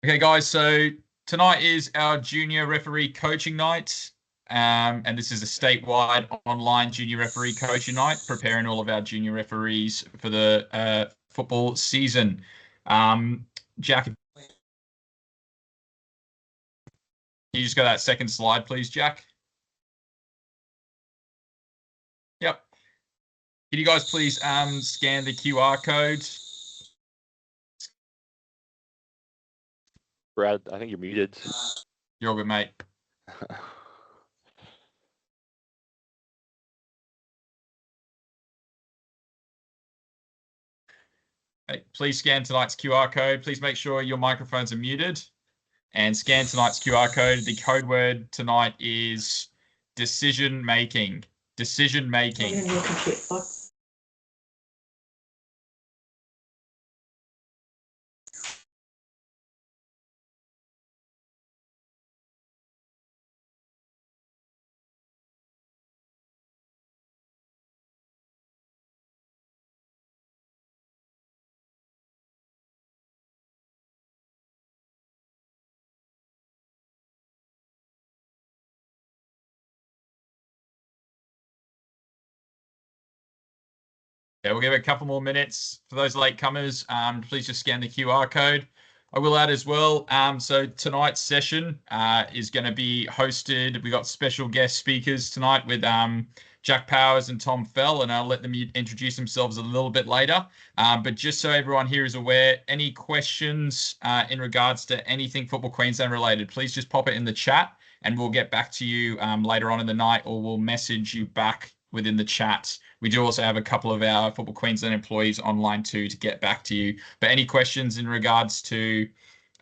Okay, guys, so tonight is our junior referee coaching night. And this is a statewide online junior referee coaching night, preparing all of our junior referees for the football season. Jack, can you just go that second slide, please, Jack? Yep. Can you guys please scan the QR code? Brad, I think you're muted. You're all good, mate. Hey, please scan tonight's QR code. Please make sure your microphones are muted and scan tonight's QR code. The code word tonight is decision making. Decision making. Yeah, we'll give it a couple more minutes. For those latecomers, please just scan the QR code. I will add as well, so tonight's session is going to be hosted. We got special guest speakers tonight with Jack Powers and Tom Fell, and I'll let them introduce themselves a little bit later. But just so everyone here is aware, any questions in regards to anything Football Queensland related, please just pop it in the chat and we'll get back to you later on in the night, or we'll message you back within the chat. We do also have a couple of our Football Queensland employees online too to get back to you. But any questions in regards to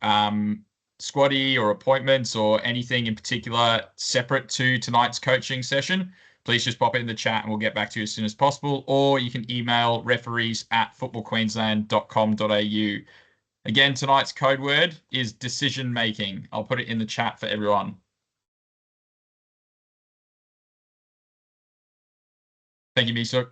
squaddy or appointments or anything in particular separate to tonight's coaching session, please just pop it in the chat and we'll get back to you as soon as possible. Or you can email referees@footballqueensland.com.au. Again, tonight's code word is decision making. I'll put it in the chat for everyone. Thank you, Miso.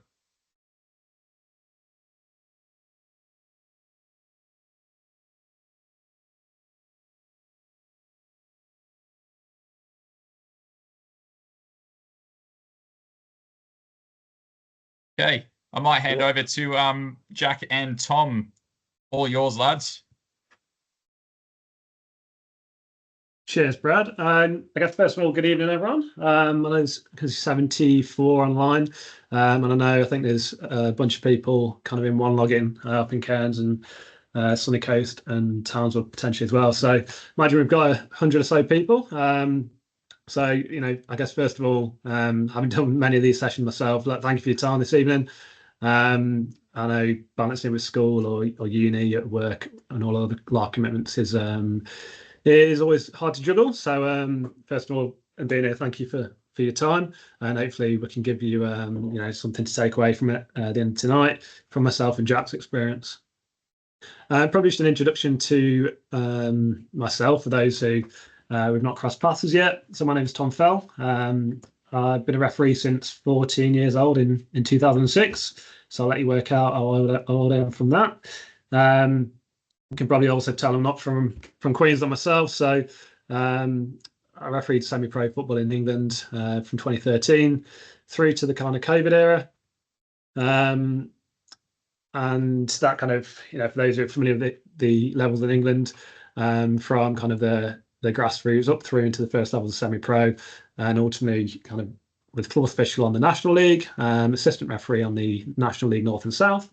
Okay, I might hand over to Jack and Tom. All yours, lads. Cheers, Brad. I guess first of all, good evening, everyone. My name's 74 online, and I think there's a bunch of people kind of in one login up in Cairns and Sunny Coast and Townsville potentially as well. So imagine we've got 100 or so people. So, I guess first of all, having done many of these sessions myself, thank you for your time this evening. I know balancing with school or uni at work and all other life commitments is always hard to juggle. So first of all, being here, thank you for your time, and hopefully we can give you something to take away from it at the end of tonight from myself and Jack's experience. Probably just an introduction to myself for those who we've not crossed paths as yet. So my name is Tom Fell. I've been a referee since 14 years old in 2006. So I'll let you work out how old I am from that. You can probably also tell I'm not from Queensland myself. So I refereed semi-pro football in England from 2013 through to the kind of COVID era. And that kind of, for those who are familiar with the levels in England, from kind of the grassroots up through into the first levels of semi-pro, and ultimately kind of with fourth official on the National League, assistant referee on the National League North and South,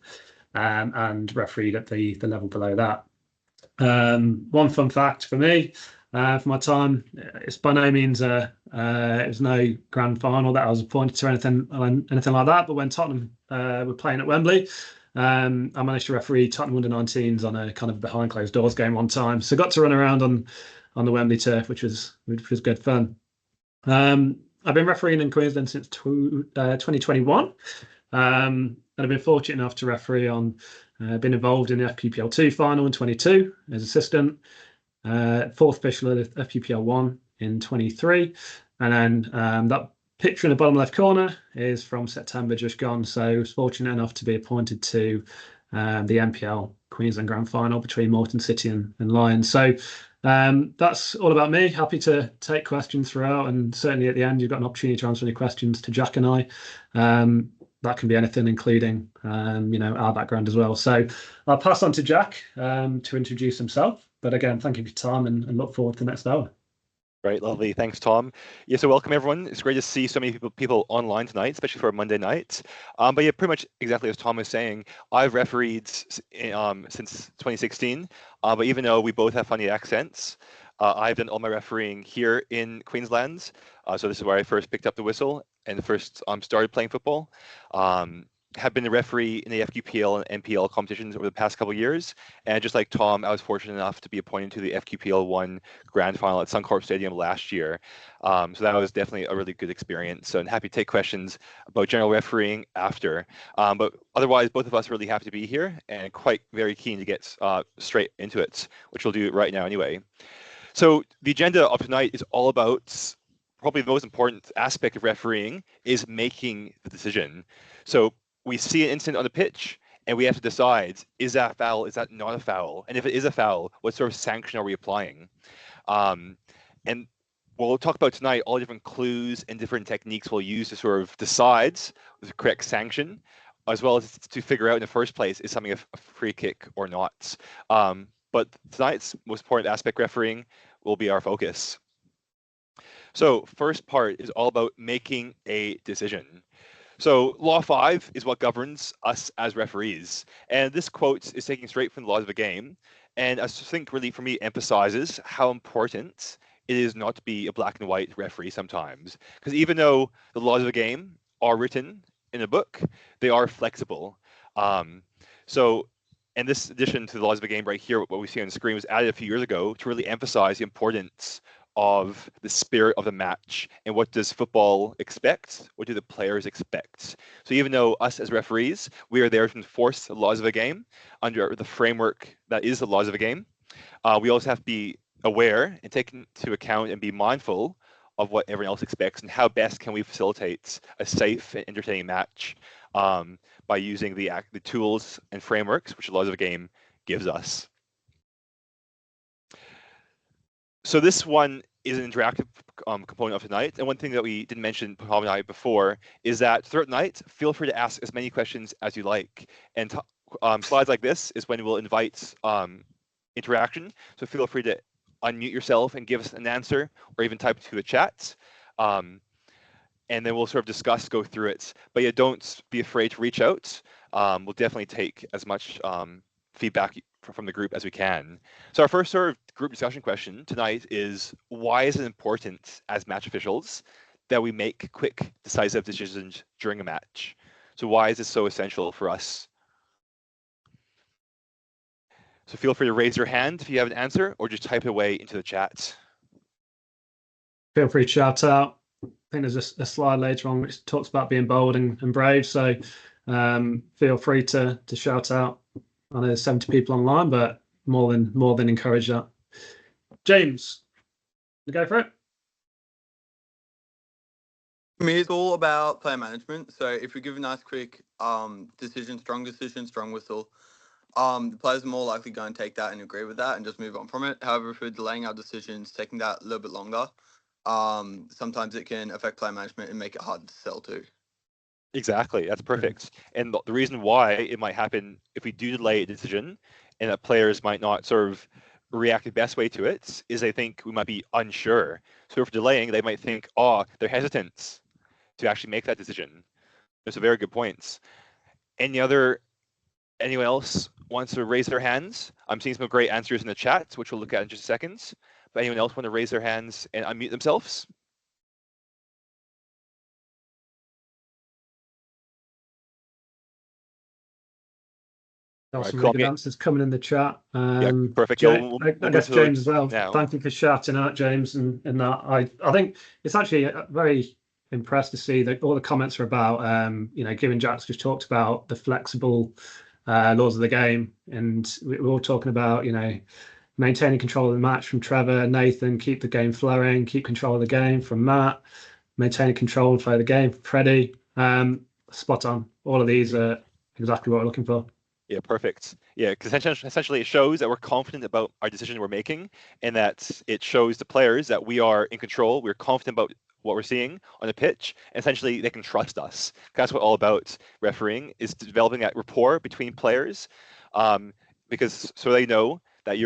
and refereed at the level below that. One fun fact for me, for my time, it's by no means it was no grand final that I was appointed to or anything like that. But when Tottenham were playing at Wembley, I managed to referee Tottenham under-19s on a kind of behind closed doors game one time. So got to run around on the Wembley turf, which was good fun. I've been refereeing in Queensland since 2021. And I've been fortunate enough to referee on, been involved in the FPPL 2 final in 22 as assistant, fourth official at FPPL 1 in 23. And then that picture in the bottom left corner is from September just gone. So I was fortunate enough to be appointed to the NPL Queensland Grand Final between Moreton City and Lions. So that's all about me. Happy to take questions throughout, and certainly at the end, you've got an opportunity to answer any questions to Jack and I. That can be anything, including our background as well. So I'll pass on to Jack to introduce himself. But again, thank you for your time, and look forward to the next hour. Right, lovely. Thanks, Tom. Yeah, so welcome everyone. It's great to see so many people online tonight, especially for a Monday night. But yeah, pretty much exactly as Tom was saying, I've refereed since 2016. But even though we both have funny accents, I've done all my refereeing here in Queensland. So this is where I first picked up the whistle and first started playing football. Have been a referee in the FQPL and NPL competitions over the past couple of years. And just like Tom, I was fortunate enough to be appointed to the FQPL 1 Grand Final at Suncorp Stadium last year. So that was definitely a really good experience. So I'm happy to take questions about general refereeing after. But otherwise, both of us are really happy to be here and very keen to get straight into it, which we'll do right now anyway. So the agenda of tonight is all about probably the most important aspect of refereeing is making the decision. So we see an incident on the pitch and we have to decide, is that a foul? Is that not a foul? And if it is a foul, what sort of sanction are we applying? And what we'll talk about tonight, all different clues and different techniques we'll use to sort of decide the correct sanction, as well as to figure out in the first place, is something a free kick or not? But tonight's most important aspect, refereeing, will be our focus. So first part is all about making a decision. So Law 5 is what governs us as referees. And this quote is taken straight from the laws of the game. And I think really for me emphasizes how important it is not to be a black and white referee sometimes. Because even though the laws of the game are written in a book, they are flexible. And this addition to the laws of the game right here, what we see on the screen, was added a few years ago to really emphasize the importance of the spirit of the match and what does football expect? What do the players expect? So even though us as referees, we are there to enforce the laws of the game under the framework that is the laws of the game, we also have to be aware and take into account and be mindful of what everyone else expects and how best can we facilitate a safe and entertaining match by using the tools and frameworks which the laws of the game gives us. So this one is an interactive component of tonight. And one thing that we didn't mention probably night before is that throughout the night, feel free to ask as many questions as you like. And slides like this is when we'll invite interaction. So feel free to unmute yourself and give us an answer or even type to the chat. And then we'll sort of go through it. But yeah, don't be afraid to reach out. We'll definitely take as much feedback from the group as we can. So our first sort of group discussion question tonight is, why is it important as match officials that we make quick, decisive decisions during a match? So why is this so essential for us? So feel free to raise your hand if you have an answer, or just type it away into the chat. Feel free to shout out. I think there's a slide later on which talks about being bold and brave. So feel free to shout out. I know there's 70 people online, but more than encourage that. James, you go for it. For me, it's all about player management. So if we give a nice quick decision, strong whistle, the players are more likely going to take that and agree with that and just move on from it. However, if we're delaying our decisions, taking that a little bit longer, sometimes it can affect player management and make it hard to sell to. Exactly, that's perfect. And the reason why it might happen if we do delay a decision and that players might not sort of react the best way to it is they think we might be unsure. So if we're delaying, they might think, oh, they're hesitant to actually make that decision. That's a very good point. Anyone else wants to raise their hands? I'm seeing some great answers in the chat, which we'll look at in just seconds. But anyone else want to raise their hands and unmute themselves? Some really good answers coming in the chat. Yeah, perfect. I guess James as well. Now. Thank you for shouting out, James, and that. I think it's actually very impressed to see that all the comments are about, given Jack's just talked about the flexible laws of the game, and we're all talking about, maintaining control of the match from Trevor, Nathan, keep the game flowing, keep control of the game from Matt, maintaining control and play the game from Freddie. Spot on. All of these are exactly what we're looking for. Yeah, perfect. Yeah, because essentially it shows that we're confident about our decision we're making, and that it shows the players that we are in control. We're confident about what we're seeing on the pitch. And essentially, they can trust us. That's what all about refereeing is developing that rapport between players, because so they know that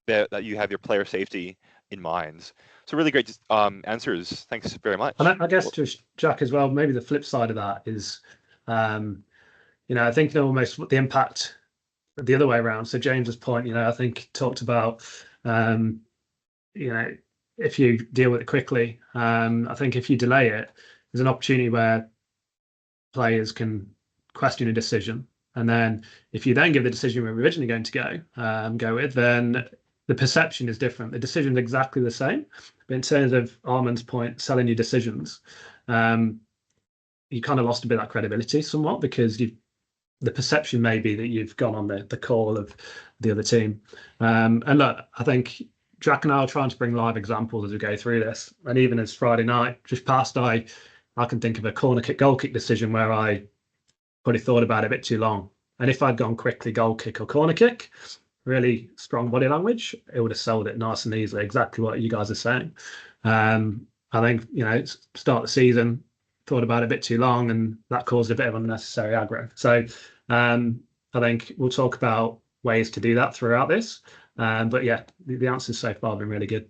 that you have your player safety in mind. So really great answers. Thanks very much. And I guess just Jack as well. Maybe the flip side of that is, I think almost the impact the other way around. So James's point, I think talked about, if you deal with it quickly, I think if you delay it, there's an opportunity where players can question a decision. And then if you then give the decision we were originally going to go with, then the perception is different. The decision is exactly the same. But in terms of Armin's point, selling your decisions, you kind of lost a bit of that credibility somewhat because the perception may be that you've gone on the call of the other team. And look, I think Jack and I are trying to bring live examples as we go through this. And even as Friday night just passed, I can think of a corner kick, goal kick decision where I probably thought about it a bit too long. And if I'd gone quickly goal kick or corner kick, really strong body language, it would have sold it nice and easily, exactly what you guys are saying. I think, start the season, thought about it a bit too long, and that caused a bit of unnecessary aggro. So I think we'll talk about ways to do that throughout this. But yeah, the answers so far have been really good.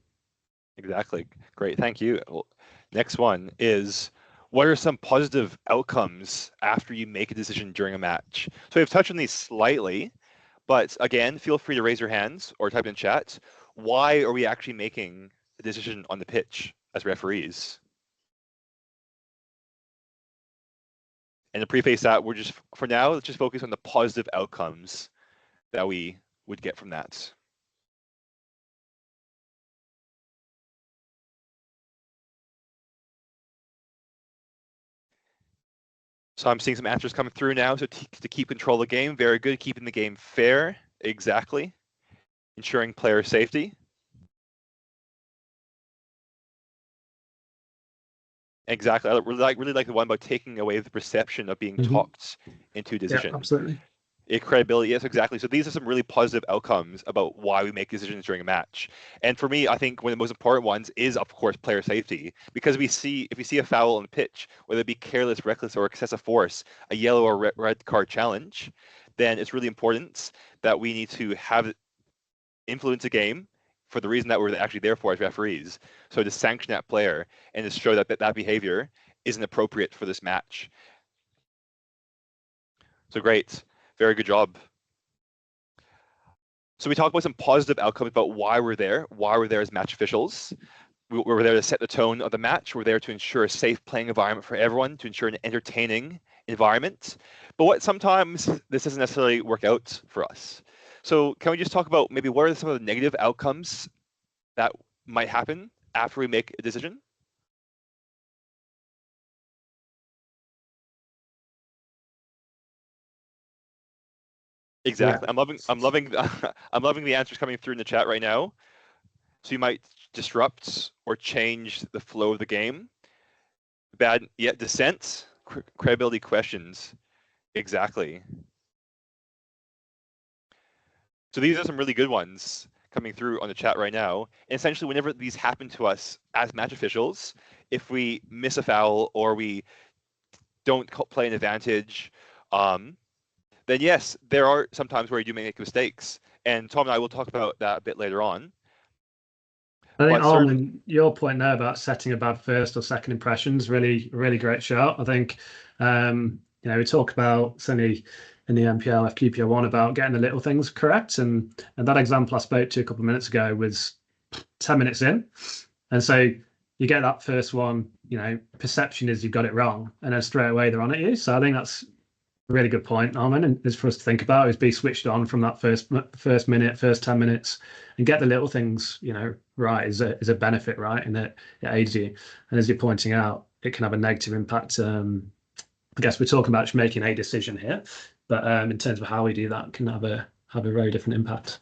Exactly. Great. Thank you. Well, next one is, what are some positive outcomes after you make a decision during a match? So we've touched on these slightly, but again, feel free to raise your hands or type in chat. Why are we actually making a decision on the pitch as referees? And to preface that, we're just, for now, let's just focus on the positive outcomes that we would get from that. So I'm seeing some answers coming through now. So to keep control of the game, very good. Keeping the game fair, exactly. Ensuring player safety. Exactly. I really like the one about taking away the perception of being talked into a decision. Yeah, absolutely. Credibility, yes, exactly. So these are some really positive outcomes about why we make decisions during a match. And for me, I think one of the most important ones is, of course, player safety. Because if we see a foul on the pitch, whether it be careless, reckless, or excessive force, a yellow or red card challenge, then it's really important that we need to have influence a game for the reason that we're actually there for as referees. So to sanction that player and to show that behavior isn't appropriate for this match. So great. Very good job. So we talked about some positive outcomes about why we're there as match officials. We're there to set the tone of the match. We're there to ensure a safe playing environment for everyone, to ensure an entertaining environment. But sometimes this doesn't necessarily work out for us. So can we just talk about maybe what are some of the negative outcomes that might happen after we make a decision? Exactly. Yeah. I'm loving the answers coming through in the chat right now. So you might disrupt or change the flow of the game. Dissent, credibility questions. Exactly. So these are some really good ones coming through on the chat right now. And essentially, whenever these happen to us as match officials, if we miss a foul or we don't play an advantage, then yes, there are some times where you do make mistakes. And Tom and I will talk about that a bit later on. I think, Armin, your point there about setting a bad first or second impressions, really, really great shout. I think, we talk about certainly in the NPL, FQPO 1 about getting the little things correct. And that example I spoke to a couple of minutes ago was 10 minutes in. And so you get that first one, perception is you've got it wrong. And then straight away they're on at you. So I think that's a really good point, Armin, and it's for us to think about is be switched on from that first minute, first 10 minutes, and get the little things, right is a benefit, right? And it aids you. And as you're pointing out, it can have a negative impact. I guess we're talking about just making a decision here, but in terms of how we do that, can have a very different impact.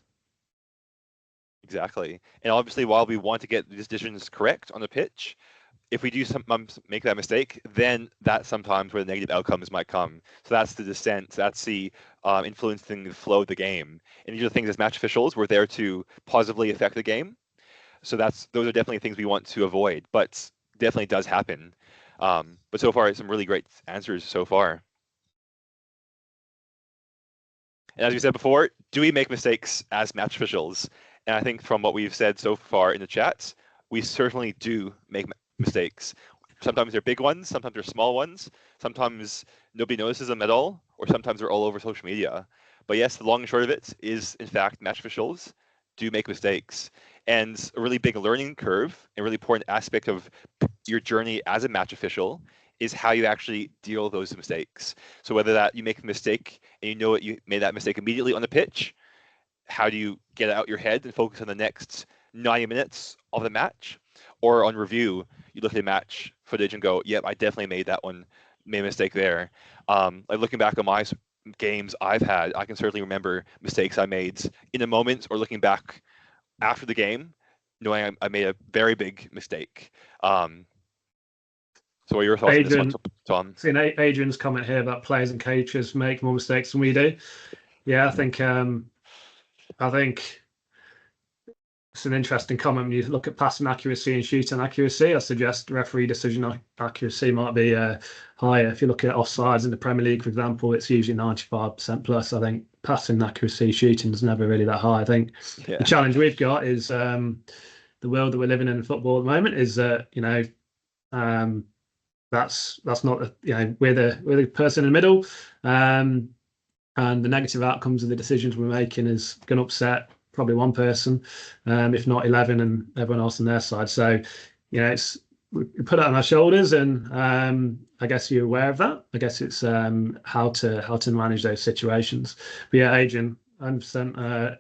Exactly. And obviously, while we want to get the decisions correct on the pitch, if we do make that mistake, then that's sometimes where the negative outcomes might come. So that's the dissent. That's the influencing the flow of the game. And these are things as match officials, we're there to positively affect the game. So those are definitely things we want to avoid, but definitely does happen. But so far, some really great answers so far. And as we said before, do we make mistakes as match officials? And I think from what we've said so far in the chats, we certainly do make mistakes. Sometimes they're big ones, sometimes they're small ones, sometimes nobody notices them at all, or sometimes they're all over social media. But yes, the long and short of it is, in fact, match officials do make mistakes. And a really big learning curve, a really important aspect of your journey as a match official is how you actually deal with those mistakes. So whether that you make a mistake and you know you made that mistake immediately on the pitch, how do you get it out your head and focus on the next 90 minutes of the match? Or on review, you look at the match footage and go, yep, I definitely made a mistake there. Like looking back on my games I've had, I can certainly remember mistakes I made in the moment or looking back after the game, knowing I made a very big mistake. So what are your thoughts on this one, Tom? Seeing Adrian's comment here about players and coaches make more mistakes than we do. Yeah, I think it's an interesting comment. When you look at passing accuracy and shooting accuracy, I suggest referee decision accuracy might be higher. If you look at offsides in the Premier League, for example, it's usually 95% plus. I think passing accuracy, shooting is never really that high. I think the challenge we've got is the world that we're living in football at the moment is that, that's not, we're the person in the middle, and the negative outcomes of the decisions we're making is going to upset probably one person, if not 11, and everyone else on their side. So, we put it on our shoulders, and I guess you're aware of that. I guess it's how to manage those situations. But yeah, Adrian, 100%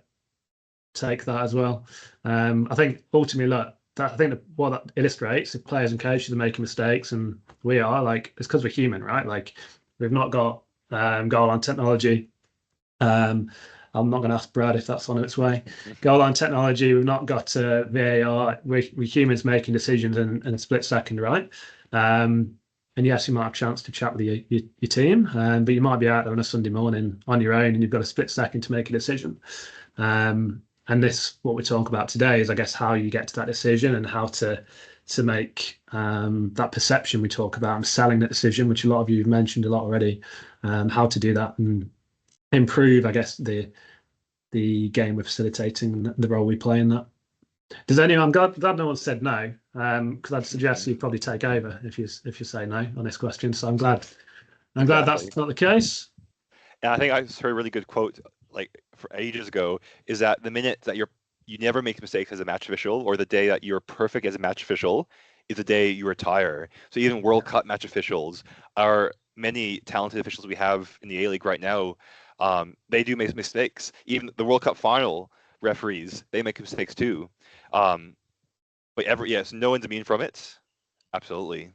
take that as well. I think ultimately, look, what that illustrates, if players and coaches are making mistakes, and we are, it's because we're human, right? Like, we've not got goal line technology. I'm not going to ask Brad if that's on its way. Goal line technology, we've not got VAR. We're humans making decisions in a split second, right? And yes, you might have a chance to chat with your team, but you might be out there on a Sunday morning on your own, and you've got a split second to make a decision. And this, what we're talking about today, is, I guess, how you get to that decision and how to make that perception we talk about, and selling that decision, which a lot of you have mentioned a lot already, how to do that and improve, I guess, the game we're facilitating, the role we play in that. Does anyone? I'm glad no one said no, because I'd suggest you probably take over if you say no on this question. So I'm glad that's not the case. And I think I heard a really good quote for ages ago, is that the minute that you never make mistakes as a match official, or the day that you're perfect as a match official, is the day you retire. So even World Cup match officials are many talented officials we have in the A-League right now. They do make mistakes. Even the World Cup final referees, they make mistakes too. But no one's immune from it. Absolutely.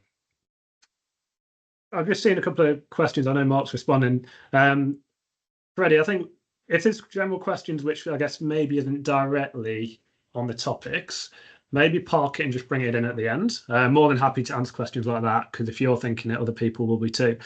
I've just seen a couple of questions. I know Mark's responding. Freddie, I think if there's general questions which I guess maybe isn't directly on the topics, maybe park it and just bring it in at the end. More than happy to answer questions like that, because if you're thinking it, other people will be too.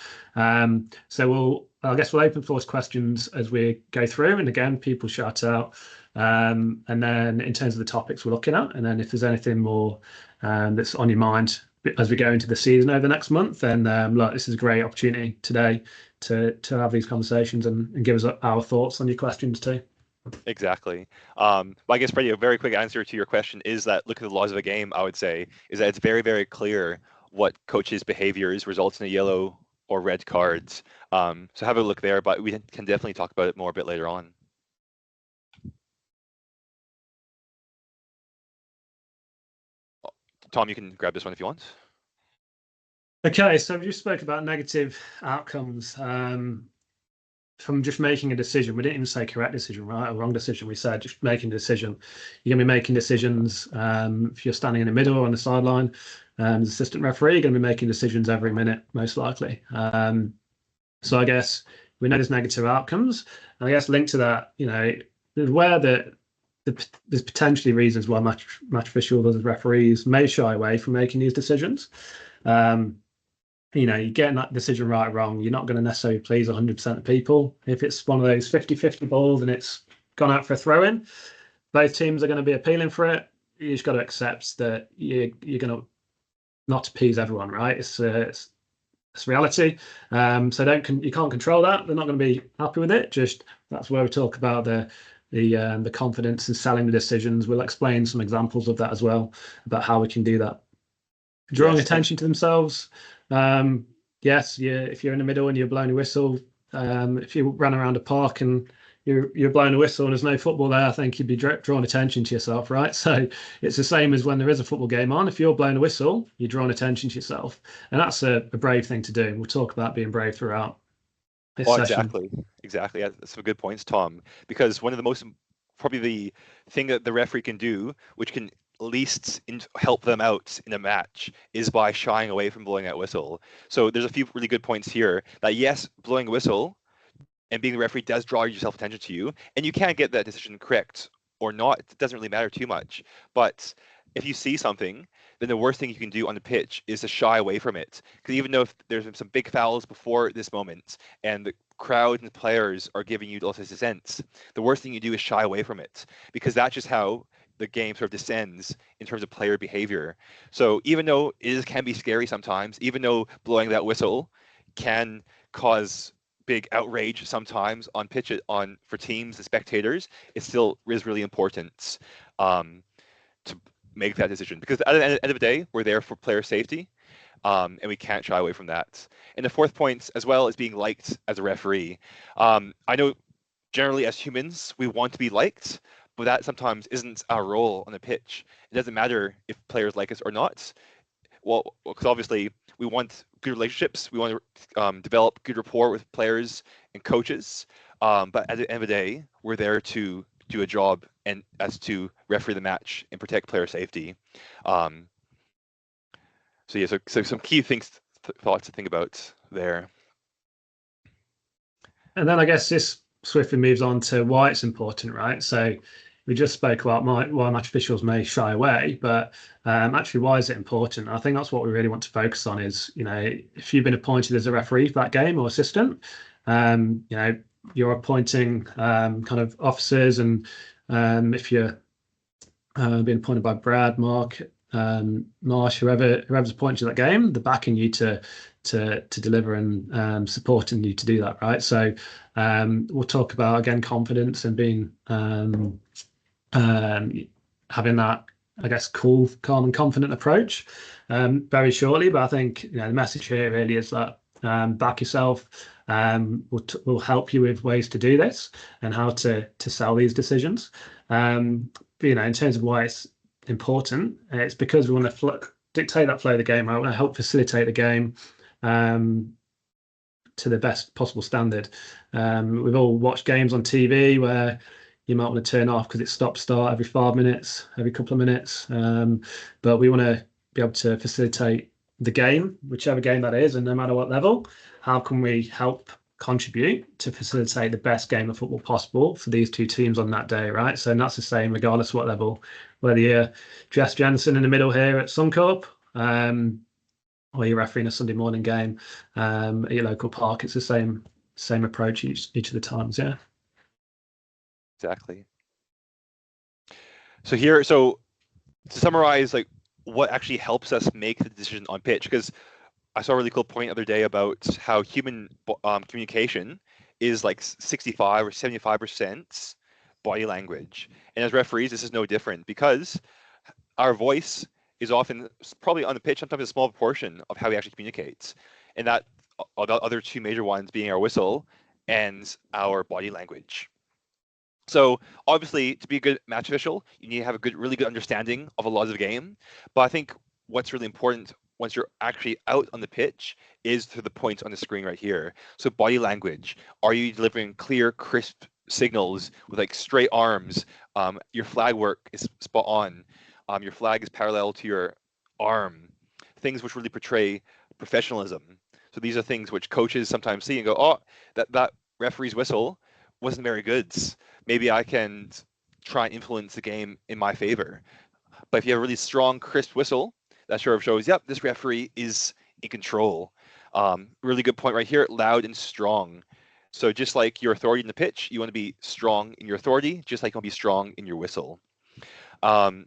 So I guess we'll open for questions as we go through, and again, people shout out. And then in terms of the topics we're looking at, and then if there's anything more that's on your mind as we go into the season over the next month, then look, this is a great opportunity today to have these conversations and give us our thoughts on your questions too. Exactly. I guess, Freddie, a very quick answer to your question is that look at the laws of the game, I would say, is that it's very, very clear what coaches' behaviors results in a yellow or red cards. So have a look there, but we can definitely talk about it more a bit later on. Tom, you can grab this one if you want. Okay, so we just spoke about negative outcomes from just making a decision. We didn't even say correct decision, right, or wrong decision. We said just making a decision. You're going to be making decisions if you're standing in the middle or on the sideline. As assistant referee, you're going to be making decisions every minute, most likely. So I guess we know there's negative outcomes. And I guess linked to that, aware that there's potentially reasons why match officials as referees may shy away from making these decisions. You're getting that decision right or wrong, you're not going to necessarily please 100% of people. If it's one of those 50-50 balls and it's gone out for a throw-in, both teams are going to be appealing for it. You just got to accept that you're going to not appease everyone, right? It's reality. So you can't control that. They're not going to be happy with it. Just that's where we talk about the confidence in selling the decisions. We'll explain some examples of that as well, about how we can do that. Drawing attention to themselves. Yes, if you're in the middle and you're blowing a whistle, if you ran around a park and you're blowing a whistle and there's no football there, I think you'd be drawing attention to yourself, right? So it's the same as when there is a football game on. If you're blowing a whistle, you're drawing attention to yourself, and that's a brave thing to do. We'll talk about being brave throughout this session. Exactly. That's some good points, Tom. Because one of the probably the thing that the referee can do, which can least help them out in a match, is by shying away from blowing that whistle. So there's a few really good points here that yes, blowing a whistle and being the referee does draw yourself attention to you, and you can get that decision correct or not. It doesn't really matter too much. But if you see something, then the worst thing you can do on the pitch is to shy away from it. Because even though if there's been some big fouls before this moment and the crowd and the players are giving you all this dissent, the worst thing you do is shy away from it, because that's just how the game sort of descends in terms of player behavior. So even though it can be scary sometimes, even though blowing that whistle can cause big outrage sometimes on pitch for teams and spectators, it still is really important to make that decision, because at the end of the day, we're there for player safety, and we can't shy away from that. And the fourth point as well is being liked as a referee. I know generally as humans we want to be liked, but that sometimes isn't our role on the pitch. It doesn't matter if players like us or not. Well, because obviously we want good relationships, we want to develop good rapport with players and coaches, but at the end of the day, we're there to do a job, and as to referee the match and protect player safety. So some key thoughts to think about there. And then I guess this swiftly moves on to why it's important, right? So we just spoke about why match officials may shy away, but actually, why is it important? I think that's what we really want to focus on is, if you've been appointed as a referee for that game or assistant, you're appointing kind of officers, and if you're being appointed by Brad, Mark, Marsh, whoever's appointed to that game, they're backing you to deliver and supporting you to do that, right? So we'll talk about, again, confidence and being having that, I guess, cool, calm and confident approach very shortly. But I think the message here really is that back yourself. We'll help you with ways to do this and how to sell these decisions. But, in terms of why it's important, it's because we want to dictate that flow of the game. I want to help facilitate the game to the best possible standard. We've all watched games on TV where you might want to turn off because it stop-start every 5 minutes, every couple of minutes. But we want to be able to facilitate the game, whichever game that is, and no matter what level. How can we help contribute to facilitate the best game of football possible for these two teams on that day, right? So that's the same regardless of what level, whether you're Jess Jensen in the middle here at Suncorp, or you're refereeing a Sunday morning game at your local park. It's the same approach each of the times, yeah. Exactly. So to summarize, like, what actually helps us make the decision on pitch, because I saw a really cool point the other day about how human communication is like 65 or 75% body language. And as referees, this is no different, because our voice is often, probably on the pitch, sometimes a small portion of how we actually communicate. And that the other two major ones being our whistle and our body language. So obviously, to be a good match official, you need to have a really good understanding of a lot of the game. But I think what's really important once you're actually out on the pitch is to the points on the screen right here. So body language. Are you delivering clear, crisp signals with like straight arms? Your flag work is spot on. Your flag is parallel to your arm. Things which really portray professionalism. So these are things which coaches sometimes see and go, oh, that referee's whistle wasn't very good. Maybe I can try and influence the game in my favor. But if you have a really strong, crisp whistle, that sort of shows, yep, this referee is in control. Really good point right here, loud and strong. So just like your authority in the pitch, you want to be strong in your authority, just like you want to be strong in your whistle.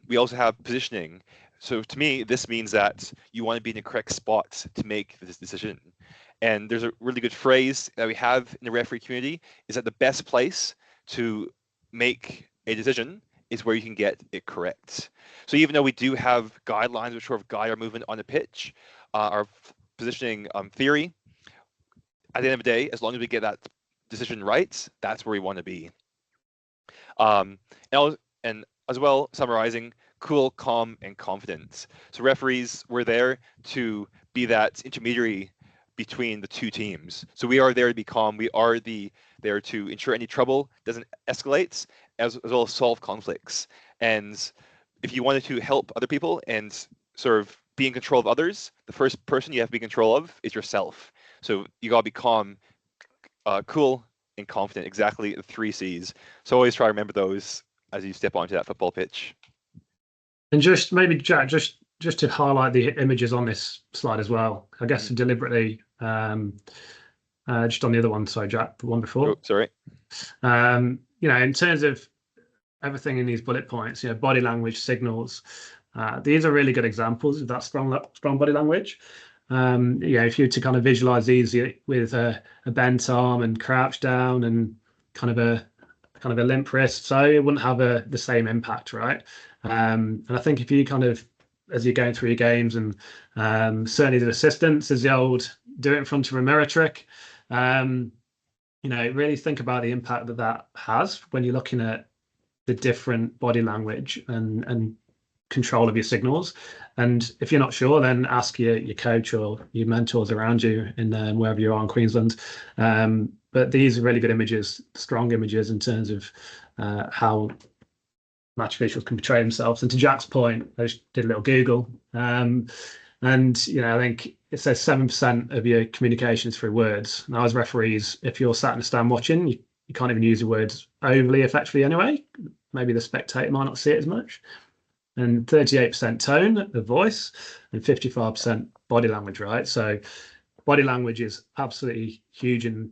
We also have positioning. So to me, this means that you want to be in the correct spot to make this decision. And there's a really good phrase that we have in the referee community, is that the best place to make a decision is where you can get it correct. So even though we do have guidelines which sort of guide our movement on the pitch, our positioning theory, at the end of the day, as long as we get that decision right, that's where we want to be. And as well, summarizing, cool, calm, and confident. So referees, we're there to be that intermediary between the two teams. So we are there to be calm. We are there to ensure any trouble doesn't escalate, as well as solve conflicts. And if you wanted to help other people and sort of be in control of others, the first person you have to be in control of is yourself. So you gotta be calm, cool, and confident. Exactly the 3 C's. So always try to remember those as you step onto that football pitch. And just maybe, Jack, just to highlight the images on this slide as well, I guess deliberately, just on the other one, sorry, Jack, the one before. Oh, sorry. In terms of everything in these bullet points, body language, signals, these are really good examples of that strong body language. If you were to kind of visualize these with a bent arm and crouch down and kind of a limp wrist, so it wouldn't have the same impact, right? And I think if you kind of, as you're going through your games, and certainly the assistants, there's the old do it in front of a mirror trick. Really think about the impact that has when you're looking at the different body language and control of your signals. And if you're not sure, then ask your coach or your mentors around you in wherever you are in Queensland. But these are really good images, strong images in terms of how match officials can portray themselves. And to Jack's point, I just did a little Google, and I think it says 7% of your communication is through words. Now, as referees, if you're sat in a stand watching, you can't even use your words overly effectively anyway. Maybe the spectator might not see it as much. And 38% tone of voice and 55% body language, right? So body language is absolutely huge in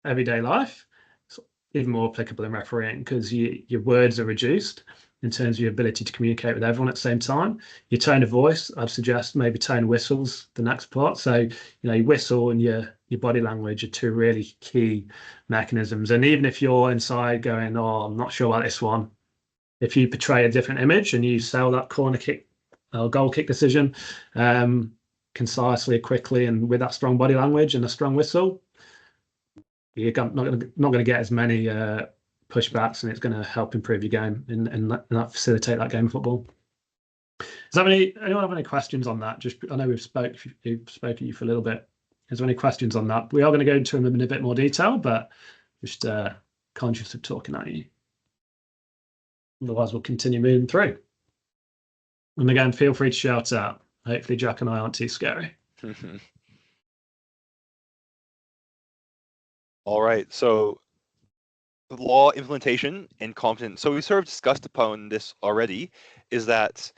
everyday life. It's even more applicable in refereeing because your words are reduced in terms of your ability to communicate with everyone at the same time. Your tone of voice, I'd suggest maybe tone of whistles, the next part. So, your whistle and your body language are 2 really key mechanisms. And even if you're inside going, oh, I'm not sure about this one, if you portray a different image and you sell that corner kick or goal kick decision concisely, quickly, and with that strong body language and a strong whistle, you're not going to get as many pushbacks, and it's going to help improve your game and that facilitate that game of football. Does anyone have any questions on that? I know we've spoke at you for a little bit. Is there any questions on that? We are going to go into them in a bit more detail, but just conscious of talking at you. Otherwise, we'll continue moving through. And again, feel free to shout out. Hopefully, Jack and I aren't too scary. All right. So law implementation and competence. So we sort of discussed upon this already, is that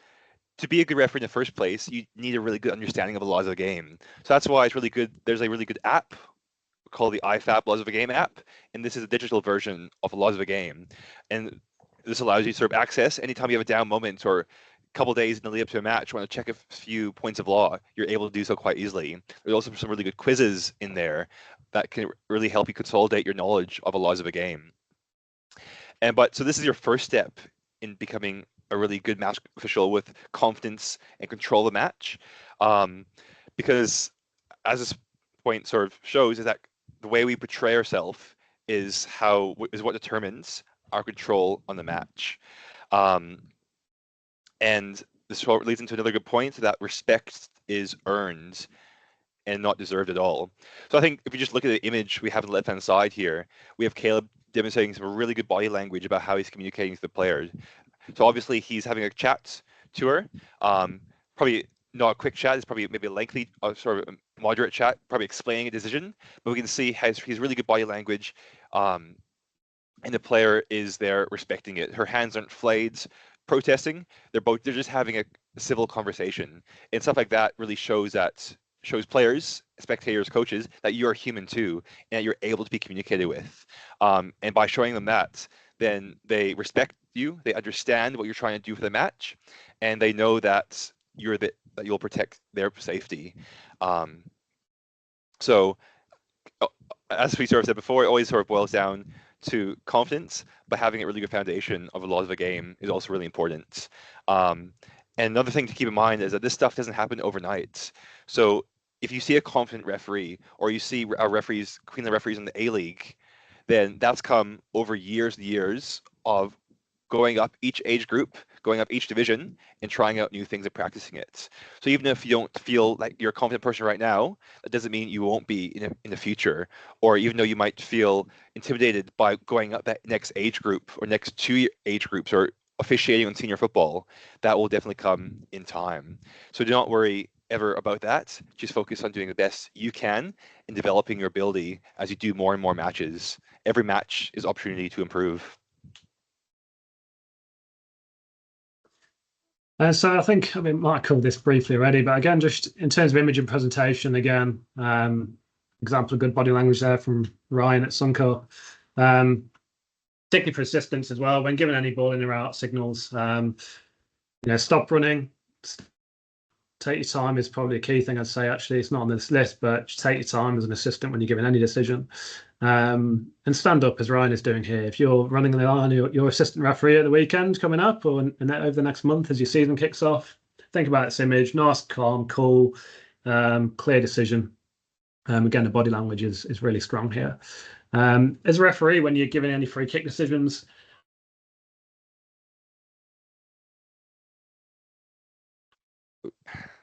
to be a good referee in the first place, you need a really good understanding of the laws of the game. So that's why it's really good. There's a really good app called the IFAB Laws of the Game app, and this is a digital version of the laws of the game. And this allows you to sort of access anytime you have a down moment or a couple days in the lead up to a match, want to check a few points of law, you're able to do so quite easily. There's also some really good quizzes in there that can really help you consolidate your knowledge of the laws of a game. So this is your first step in becoming a really good match official with confidence and control of the match. Because as this point sort of shows, is that the way we portray ourselves is what determines our control on the match. And this leads into another good point, that respect is earned and not deserved at all. So I think if you just look at the image we have on the left-hand side here, we have Caleb demonstrating some really good body language about how he's communicating to the players. So obviously he's having a chat to her, probably not a quick chat, it's probably maybe a lengthy, sort of a moderate chat, probably explaining a decision, but we can see his really good body language, and the player is there respecting it. Her hands aren't flayed, protesting. They're just having a civil conversation, and stuff like that really shows players, spectators, coaches that you are human too, and that you're able to be communicated with. And by showing them that, then they respect you. They understand what you're trying to do for the match, and they know that that you'll protect their safety. So, as we sort of said before, it always sort of boils down to confidence, but having a really good foundation of a lot of the game is also really important. And another thing to keep in mind is that this stuff doesn't happen overnight. So if you see a confident referee, or you see our referees, Queensland referees in the A-League, then that's come over years and years of going up each age group, going up each division, and trying out new things and practicing it. So even if you don't feel like you're a confident person right now, that doesn't mean you won't be in the future. Or even though you might feel intimidated by going up that next age group or next 2 age groups or officiating on senior football, that will definitely come in time. So do not worry ever about that. Just focus on doing the best you can and developing your ability as you do more and more matches. Every match is opportunity to improve. So I think, I mean, Mark covered this briefly already, but again, just in terms of image and presentation, again, example of good body language there from Ryan at Suncorp. Particularly for assistance as well, when given any ball in or out signals, stop running, take your time is probably a key thing I'd say. Actually, it's not on this list, but just take your time as an assistant when you're given any decision. And stand up as Ryan is doing here. If you're running the line, your assistant referee at the weekend coming up, or over the next month as your season kicks off, think about this image: nice, calm, cool, clear decision. Again, the body language is really strong here. As a referee, when you're giving any free kick decisions,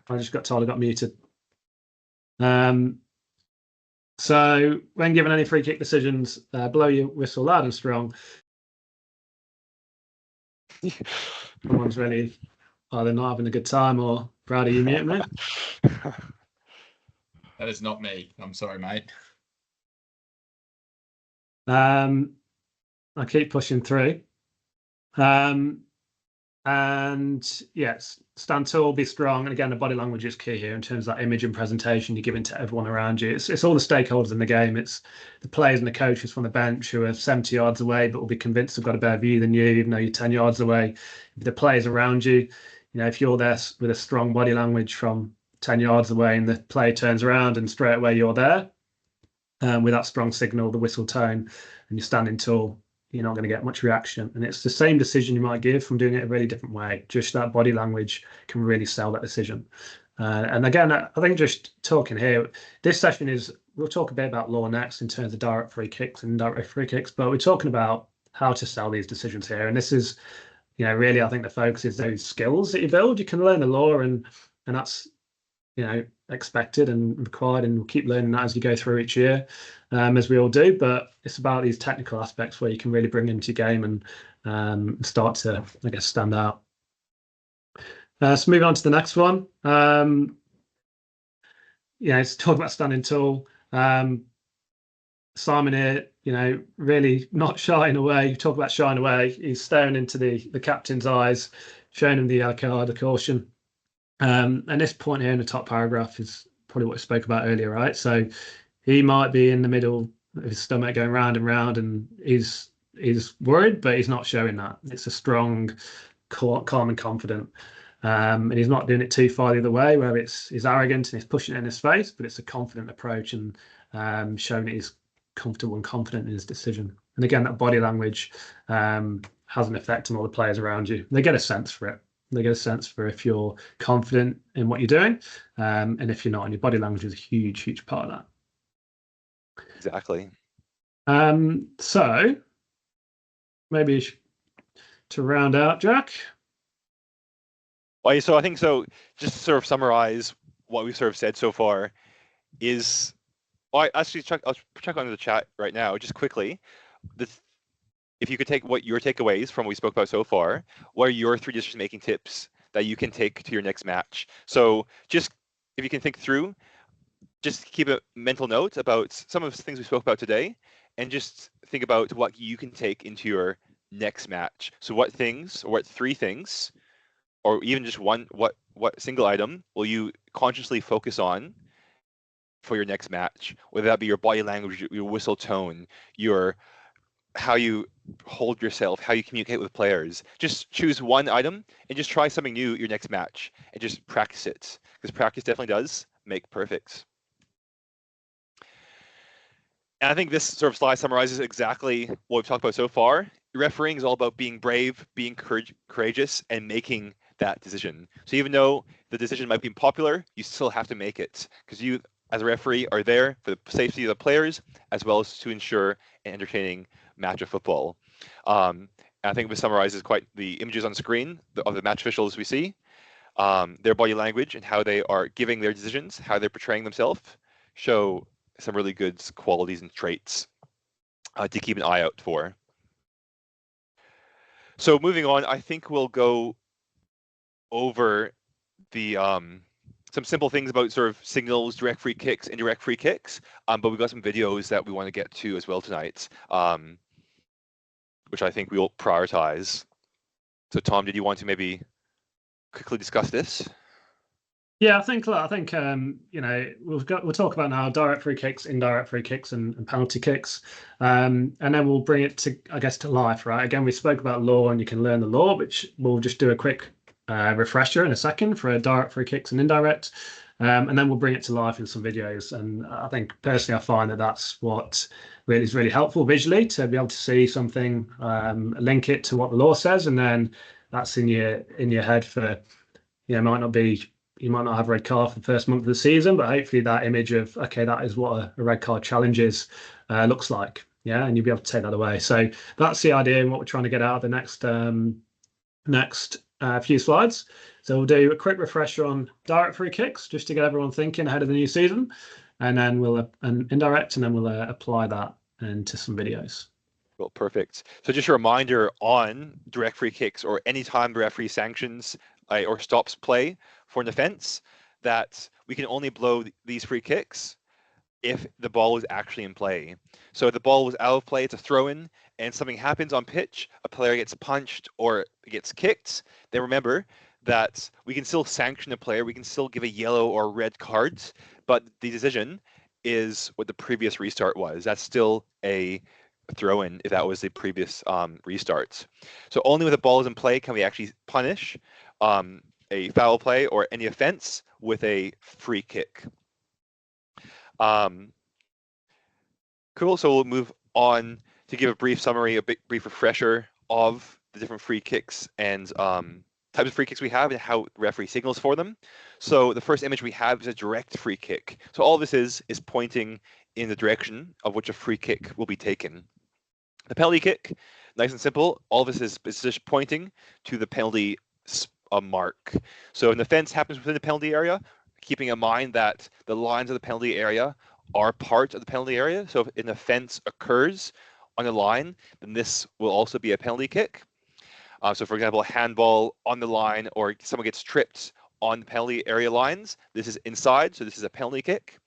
I just got told I got muted. So when given any free kick decisions, blow your whistle loud and strong. Someone's really either not having a good time or Brad, are you muting me? That is not me. I'm sorry, mate. I keep pushing through. And yes, stand tall, be strong. And again, the body language is key here in terms of that image and presentation you're giving to everyone around you. It's all the stakeholders in the game. It's the players and the coaches from the bench who are 70 yards away, but will be convinced they've got a better view than you, even though you're 10 yards away. If the players around you, if you're there with a strong body language from 10 yards away and the player turns around and straight away you're there, with that strong signal, the whistle tone, and you're standing tall, you're not going to get much reaction. And it's the same decision you might give from doing it a really different way. Just that body language can really sell that decision. And again, I think just talking here, this session we'll talk a bit about law next in terms of direct free kicks and indirect free kicks, but we're talking about how to sell these decisions here. And this is, really, I think the focus is those skills that you build. You can learn the law and that's, expected and required, and we'll keep learning that as you go through each year, as we all do. But it's about these technical aspects where you can really bring into your game and start to, I guess, stand out. So moving on to the next one. It's talk about standing tall. Simon here, really not shying away. You talk about shying away. He's staring into the captain's eyes, showing him the yellow card, of caution. And this point here in the top paragraph is probably what we spoke about earlier, right? So he might be in the middle of his stomach going round and round, and he's worried, but he's not showing that. It's a strong, calm and confident. And he's not doing it too far the other way, where it's arrogant and he's pushing it in his face, but it's a confident approach and showing that he's comfortable and confident in his decision. And again, that body language has an effect on all the players around you. They get a sense for it. They get a sense for if you're confident in what you're doing, and if you're not. And your body language is a huge, huge part of that. Exactly. So maybe to round out, Jack. Well, so I think so. Just to sort of summarize what we've sort of said so far is, I'll check onto the chat right now just quickly. If you could take what your takeaways from what we spoke about so far, what are your 3 decision-making tips that you can take to your next match? So just if you can think through, just keep a mental note about some of the things we spoke about today, and just think about what you can take into your next match. So what things, or what 3 things, or even just one, what single item will you consciously focus on for your next match? Whether that be your body language, your whistle tone, how you hold yourself, how you communicate with players. Just choose one item and just try something new your next match and just practice it, because practice definitely does make perfect. And I think this sort of slide summarizes exactly what we've talked about so far. Refereeing is all about being brave, being courageous, and making that decision. So even though the decision might be unpopular, you still have to make it, because you, as a referee, are there for the safety of the players, as well as to ensure an entertaining match of football. And I think this summarizes quite the images on screen of the match officials we see, their body language and how they are giving their decisions, how they're portraying themselves, show some really good qualities and traits to keep an eye out for. So moving on, I think we'll go over the some simple things about sort of signals, direct free kicks, indirect free kicks, but we've got some videos that we want to get to as well tonight, which I think we'll prioritize. So Tom, did you want to maybe quickly discuss this? Yeah, I think you know, we'll talk about now direct free kicks, indirect free kicks, and penalty kicks, and then we'll bring it to, I guess, to life, right? Again, we spoke about law, and you can learn the law, which we'll just do a quick refresher in a second for direct free kicks and indirect, and then we'll bring it to life in some videos. And I think personally, I find that that's what really is really helpful visually, to be able to see something, link it to what the law says, and then that's in your head for, you know, you might not have a red card for the first month of the season, but hopefully that image of, okay, that is what a red card challenge is, looks like. Yeah, and you'll be able to take that away. So that's the idea and what we're trying to get out of the next few slides. So we'll do a quick refresher on direct free kicks, just to get everyone thinking ahead of the new season, and then we'll indirect, and then we'll apply that into some videos. Well, perfect. So just a reminder on direct free kicks, or any time the referee sanctions or stops play for an offense, that we can only blow these free kicks if the ball is actually in play. So if the ball was out of play, it's a throw-in, and something happens on pitch, a player gets punched or gets kicked, then remember that we can still sanction a player, we can still give a yellow or red card, but the decision is what the previous restart was. That's still a throw-in if that was the previous restart. So only when the ball is in play can we actually punish a foul play or any offense with a free kick. Cool, so we'll move on to give a brief summary, a brief refresher of the different free kicks and types of free kicks we have and how referee signals for them. So the first image we have is a direct free kick. So all this is pointing in the direction of which a free kick will be taken. The penalty kick, nice and simple. All this is just pointing to the penalty mark. So an offense happens within the penalty area, keeping in mind that the lines of the penalty area are part of the penalty area. So if an offense occurs on a line, then this will also be a penalty kick. So for example, a handball on the line, or someone gets tripped on the penalty area lines, this is inside, so this is a penalty kick.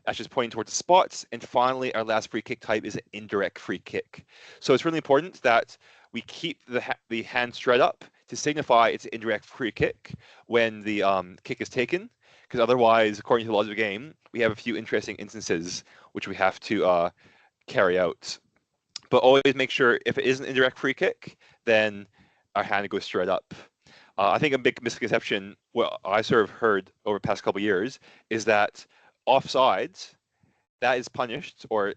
That's just pointing towards the spots. And finally, our last free kick type is an indirect free kick. So it's really important that we keep the hand straight up to signify it's an indirect free kick when the kick is taken, because otherwise, according to the laws of the game, we have a few interesting instances which we have to carry out. But always make sure if it is an indirect free kick, then our hand goes straight up. I think a big misconception, what I sort of heard over the past couple of years, is that offsides, that is punished, or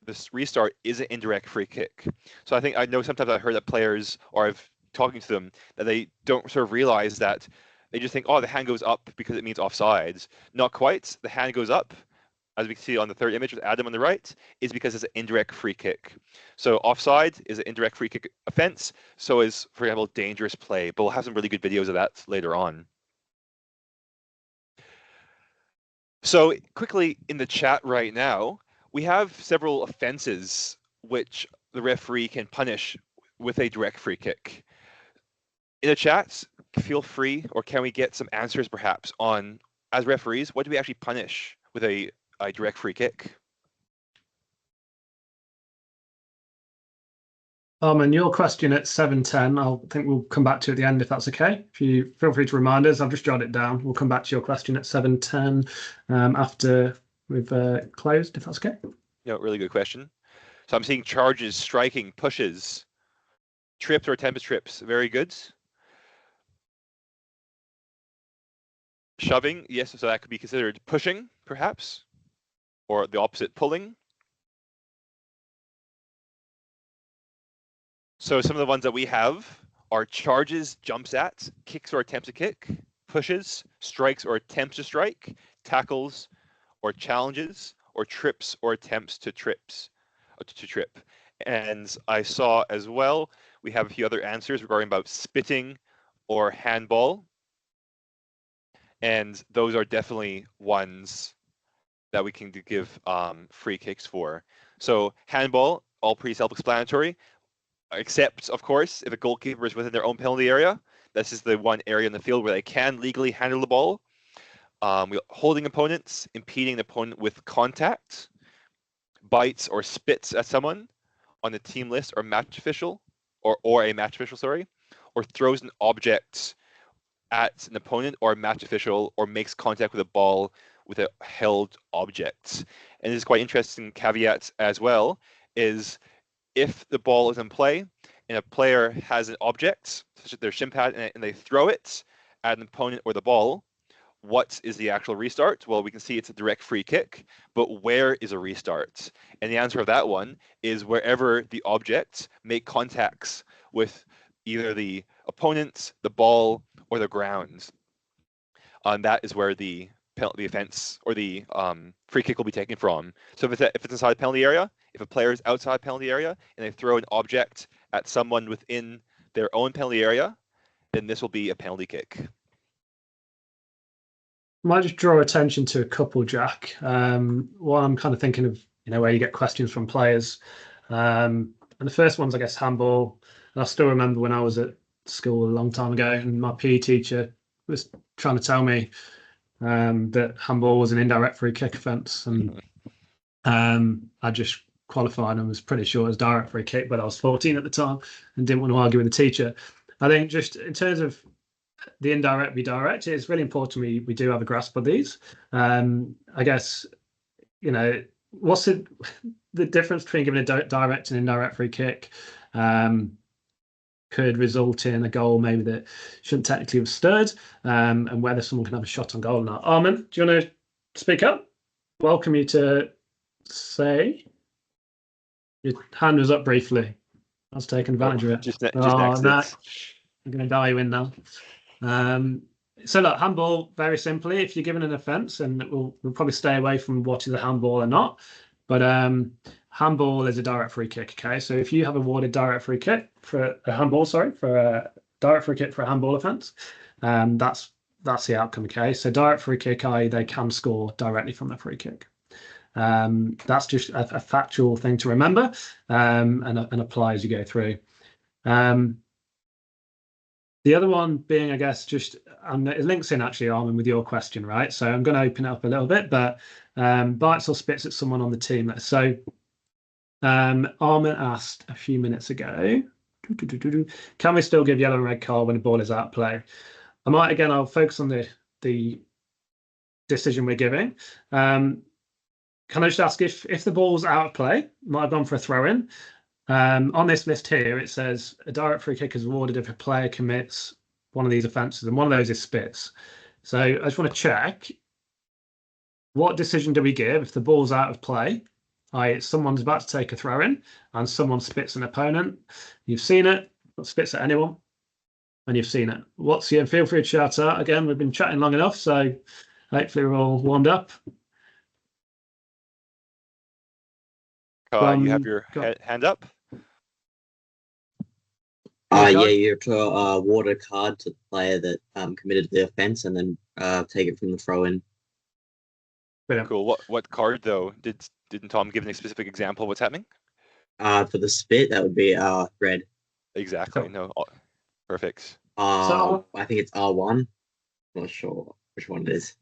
this restart is an indirect free kick. So I know sometimes I've heard that players, or I've talking to them, that they don't sort of realize that they just think, oh, the hand goes up because it means offsides. Not quite. The hand goes up, as we can see on the third image with Adam on the right, is because it's an indirect free kick. So offside is an indirect free kick offense. So is, for example, dangerous play. But we'll have some really good videos of that later on. So quickly in the chat right now, we have several offenses which the referee can punish with a direct free kick. In the chats, feel free, or can we get some answers perhaps on, as referees, what do we actually punish with a direct free kick? And your question at 7:10, I think we'll come back to at the end if that's okay. If you feel free to remind us, I've just jotted it down. We'll come back to your question at 7:10 after we've closed, if that's okay. Yeah, really good question. So I'm seeing charges, striking, pushes, trips or attempted trips. Very good. Shoving, yes, so that could be considered pushing, perhaps, or the opposite, pulling. So some of the ones that we have are charges, jumps at, kicks or attempts to kick, pushes, strikes or attempts to strike, tackles or challenges, or trips or attempts to trip. And I saw as well, we have a few other answers regarding about spitting or handball. And those are definitely ones that we can give free kicks for. So handball, all pretty self-explanatory, except, of course, if a goalkeeper is within their own penalty area. This is the one area in the field where they can legally handle the ball. Holding opponents, impeding the opponent with contact, bites or spits at someone on the team list or match official, or a match official, sorry, or throws an object at an opponent or a match official, or makes contact with a ball with a held object. And this is quite interesting caveat as well, is if the ball is in play and a player has an object, such as their shin pad, and they throw it at an opponent or the ball, what is the actual restart? Well, we can see it's a direct free kick, but where is a restart? And the answer of that one is wherever the objects make contacts with either the opponent, the ball, or the ground. And that is where the penalty offense or the free kick will be taken from. So if it's inside the penalty area, if a player is outside the penalty area and they throw an object at someone within their own penalty area, then this will be a penalty kick. I might just draw attention to a couple, Jack. While I'm kind of thinking of where you get questions from players, and the first one's I guess handball. And I still remember when I was at school a long time ago, and my PE teacher was trying to tell me that handball was an indirect free kick offence, and I just qualified and was pretty sure it was direct free kick, but I was 14 at the time and didn't want to argue with the teacher. I think just in terms of the indirect be direct, it's really important we do have a grasp of these. I guess what's the difference between giving a direct and indirect free kick could result in a goal maybe that shouldn't technically have stood, and whether someone can have a shot on goal or not. Armin, do you want to speak up? Welcome you to say. Your hand was up briefly. I was taking advantage of it. Just next I'm going to dial you in now. So look, handball, very simply, if you're given an offence, and we'll probably stay away from what is a handball or not, but handball is a direct free kick, okay? So if you have awarded direct free kick for a handball, for a direct free kick for a handball offence, that's the outcome, okay? So direct free kick, i.e. they can score directly from the free kick. That's just a factual thing to remember and apply as you go through. The other one being, I guess, just it links in actually, Armin, with your question, right? So I'm going to open it up a little bit, but bites or spits at someone on the team list. So Armin asked a few minutes ago, can we still give yellow and red card when the ball is out of play? I'll focus on the decision we're giving. Can I just ask if the ball's out of play, might have gone for a throw-in. On this list here, it says a direct free kick is awarded if a player commits one of these offences, and one of those is spits. So I just want to check, what decision do we give if the ball's out of play, i.e. someone's about to take a throw-in and someone spits an opponent, you've seen it, or spits at anyone, and you've seen it. Feel free to shout out. Again, we've been chatting long enough, so hopefully we're all warmed up. You have your hand up. You have to award a card to the player that committed the offence and then take it from the throw-in. Cool. What card though? Didn't Tom give a specific example of what's happening? For the spit, that would be red. Exactly. No. Perfect. I think it's R1. Not sure which one it is.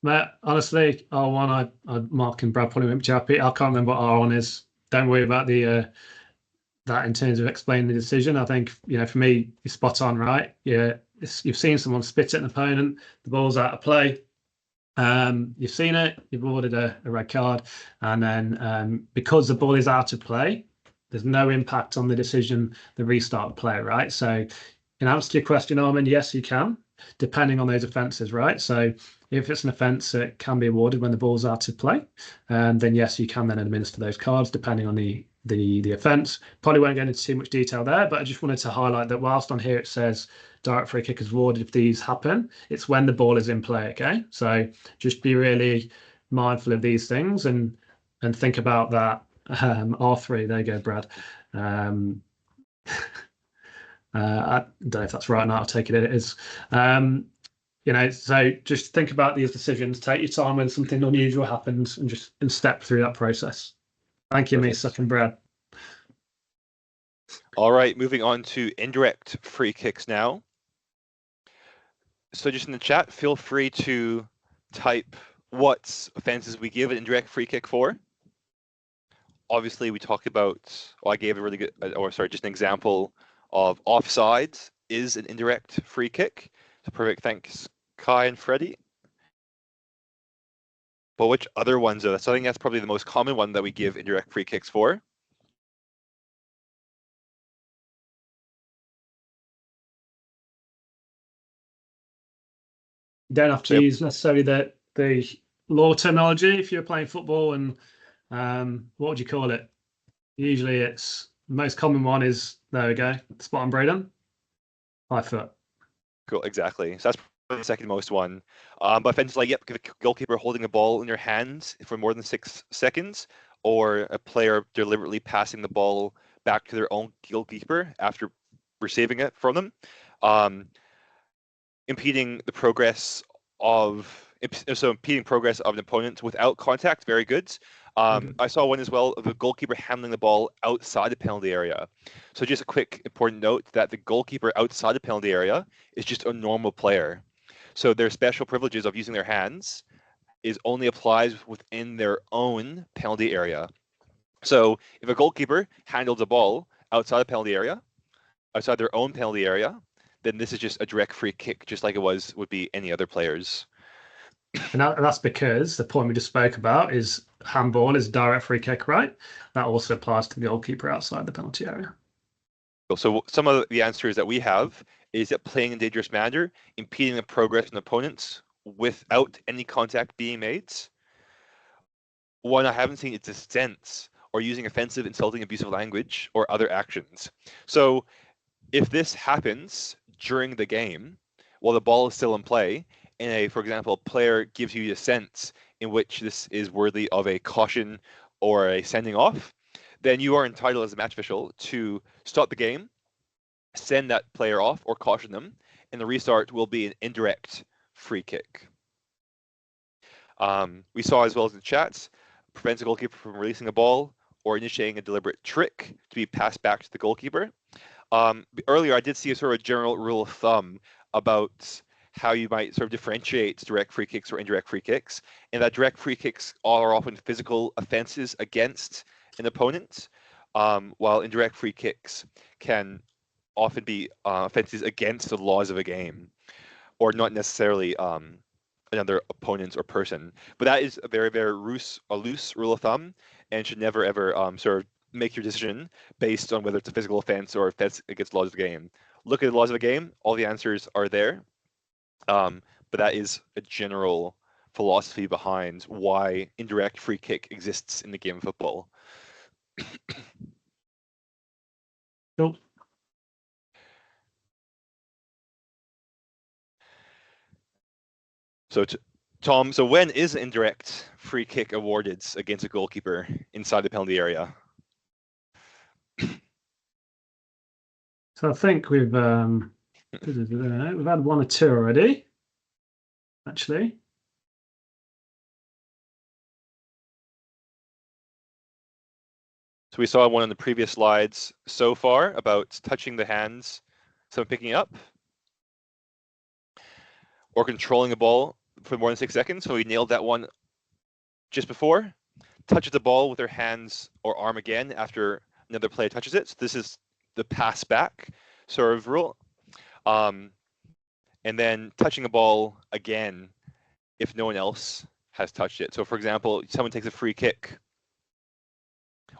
Matt, honestly, R1, Mark and Brad probably won't be happy. I can't remember what R1 is. Don't worry about the that in terms of explaining the decision. I think, for me, you're spot on, right? Yeah, you've seen someone spit at an opponent, the ball's out of play. You've seen it, you've awarded a red card, and then because the ball is out of play, there's no impact on the decision, the restart play, right? So in answer to your question, Armin, yes, you can, depending on those offences, right? So if it's an offence that can be awarded when the ball's out of play, then yes, you can then administer those cards depending on the offence. Probably won't get into too much detail there, but I just wanted to highlight that whilst on here it says direct free kick is awarded if these happen, it's when the ball is in play, okay? So just be really mindful of these things and think about that. R3, there you go, Brad. I don't know if that's right or not. I'll take it is. So just think about these decisions. Take your time when something unusual happens, and step through that process. Thank you, Misa and Brad. All right, moving on to indirect free kicks now. So just in the chat, feel free to type what offenses we give an indirect free kick for. Obviously, we talked about, I gave a really good, just an example of offsides is an indirect free kick. So perfect, thanks, Kai and Freddie. But which other ones are? So I think that's probably the most common one that we give indirect free kicks for. You don't have to use necessarily the law terminology if you're playing football. And what would you call it? Usually it's the most common one is, there we go, spot on, Braden. 5 foot. Cool, exactly. So that's probably the second most one. But offenses like, give a goalkeeper holding a ball in your hands for more than 6 seconds, or a player deliberately passing the ball back to their own goalkeeper after receiving it from them. Impeding progress of an opponent without contact, very good. I saw one as well of the goalkeeper handling the ball outside the penalty area. So just a quick important note that the goalkeeper outside the penalty area is just a normal player. So their special privileges of using their hands only applies within their own penalty area. So if a goalkeeper handles a ball outside the penalty area, outside their own penalty area, then this is just a direct free kick, just like it would be any other players. And that's because the point we just spoke about is handball is direct free kick, right? That also applies to the goalkeeper outside the penalty area. So some of the answers that we have is that playing in a dangerous manner, impeding the progress of opponents without any contact being made. One I haven't seen is dissent, or using offensive, insulting, abusive language, or other actions. So if this happens during the game, while the ball is still in play, and for example, a player gives you a sense in which this is worthy of a caution or a sending off, then you are entitled as a match official to stop the game, send that player off or caution them, and the restart will be an indirect free kick. We saw as well as in the chats, prevents a goalkeeper from releasing a ball or initiating a deliberate trick to be passed back to the goalkeeper. Earlier, I did see a sort of general rule of thumb about how you might sort of differentiate direct free kicks or indirect free kicks, and that direct free kicks are often physical offenses against an opponent, while indirect free kicks can often be offenses against the laws of a game, or not necessarily another opponent or person. But that is a very, very loose rule of thumb, and should never ever sort of make your decision based on whether it's a physical offense or offense against the laws of the game. Look at the laws of the game, all the answers are there. But that is a general philosophy behind why indirect free kick exists in the game of football. Cool. So Tom, so when is an indirect free kick awarded against a goalkeeper inside the penalty area? So I think we've had 1 or 2 already, actually. So we saw one on the previous slides so far about touching the hands, someone picking it up, or controlling a ball for more than 6 seconds. So we nailed that one just before. Touches the ball with their hands or arm again after another player touches it. So this is the pass back sort of rule. And then touching a ball again if no one else has touched it. So for example, someone takes a free kick,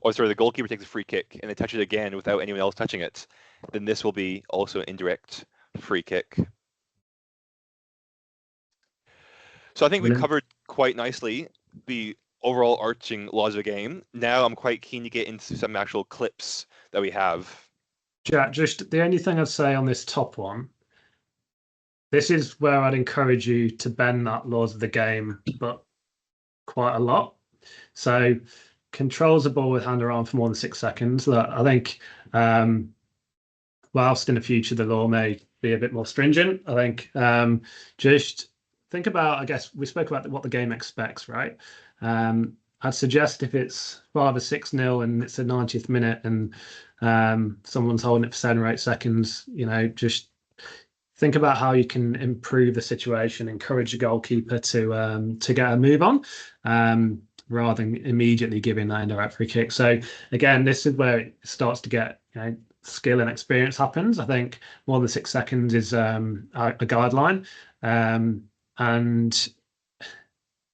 or sorry, the goalkeeper takes a free kick and they touch it again without anyone else touching it, then this will be also an indirect free kick. So I think we covered quite nicely the overall arching laws of the game. Now I'm quite keen to get into some actual clips that we have. Jack, just the only thing I'd say on this top one, this is where I'd encourage you to bend that laws of the game, but quite a lot. So controls the ball with hand or arm for more than 6 seconds. Look, I think whilst in the future the law may be a bit more stringent, I think just think about, I guess we spoke about what the game expects, right? I'd suggest if it's 5 or 6-0 and it's the 90th minute and someone's holding it for 7 or 8 seconds, you know, just think about how you can improve the situation, encourage the goalkeeper to get a move on, rather than immediately giving that indirect free kick. So again, this is where it starts to get, you know, skill and experience happens. I think more than 6 seconds is a guideline, and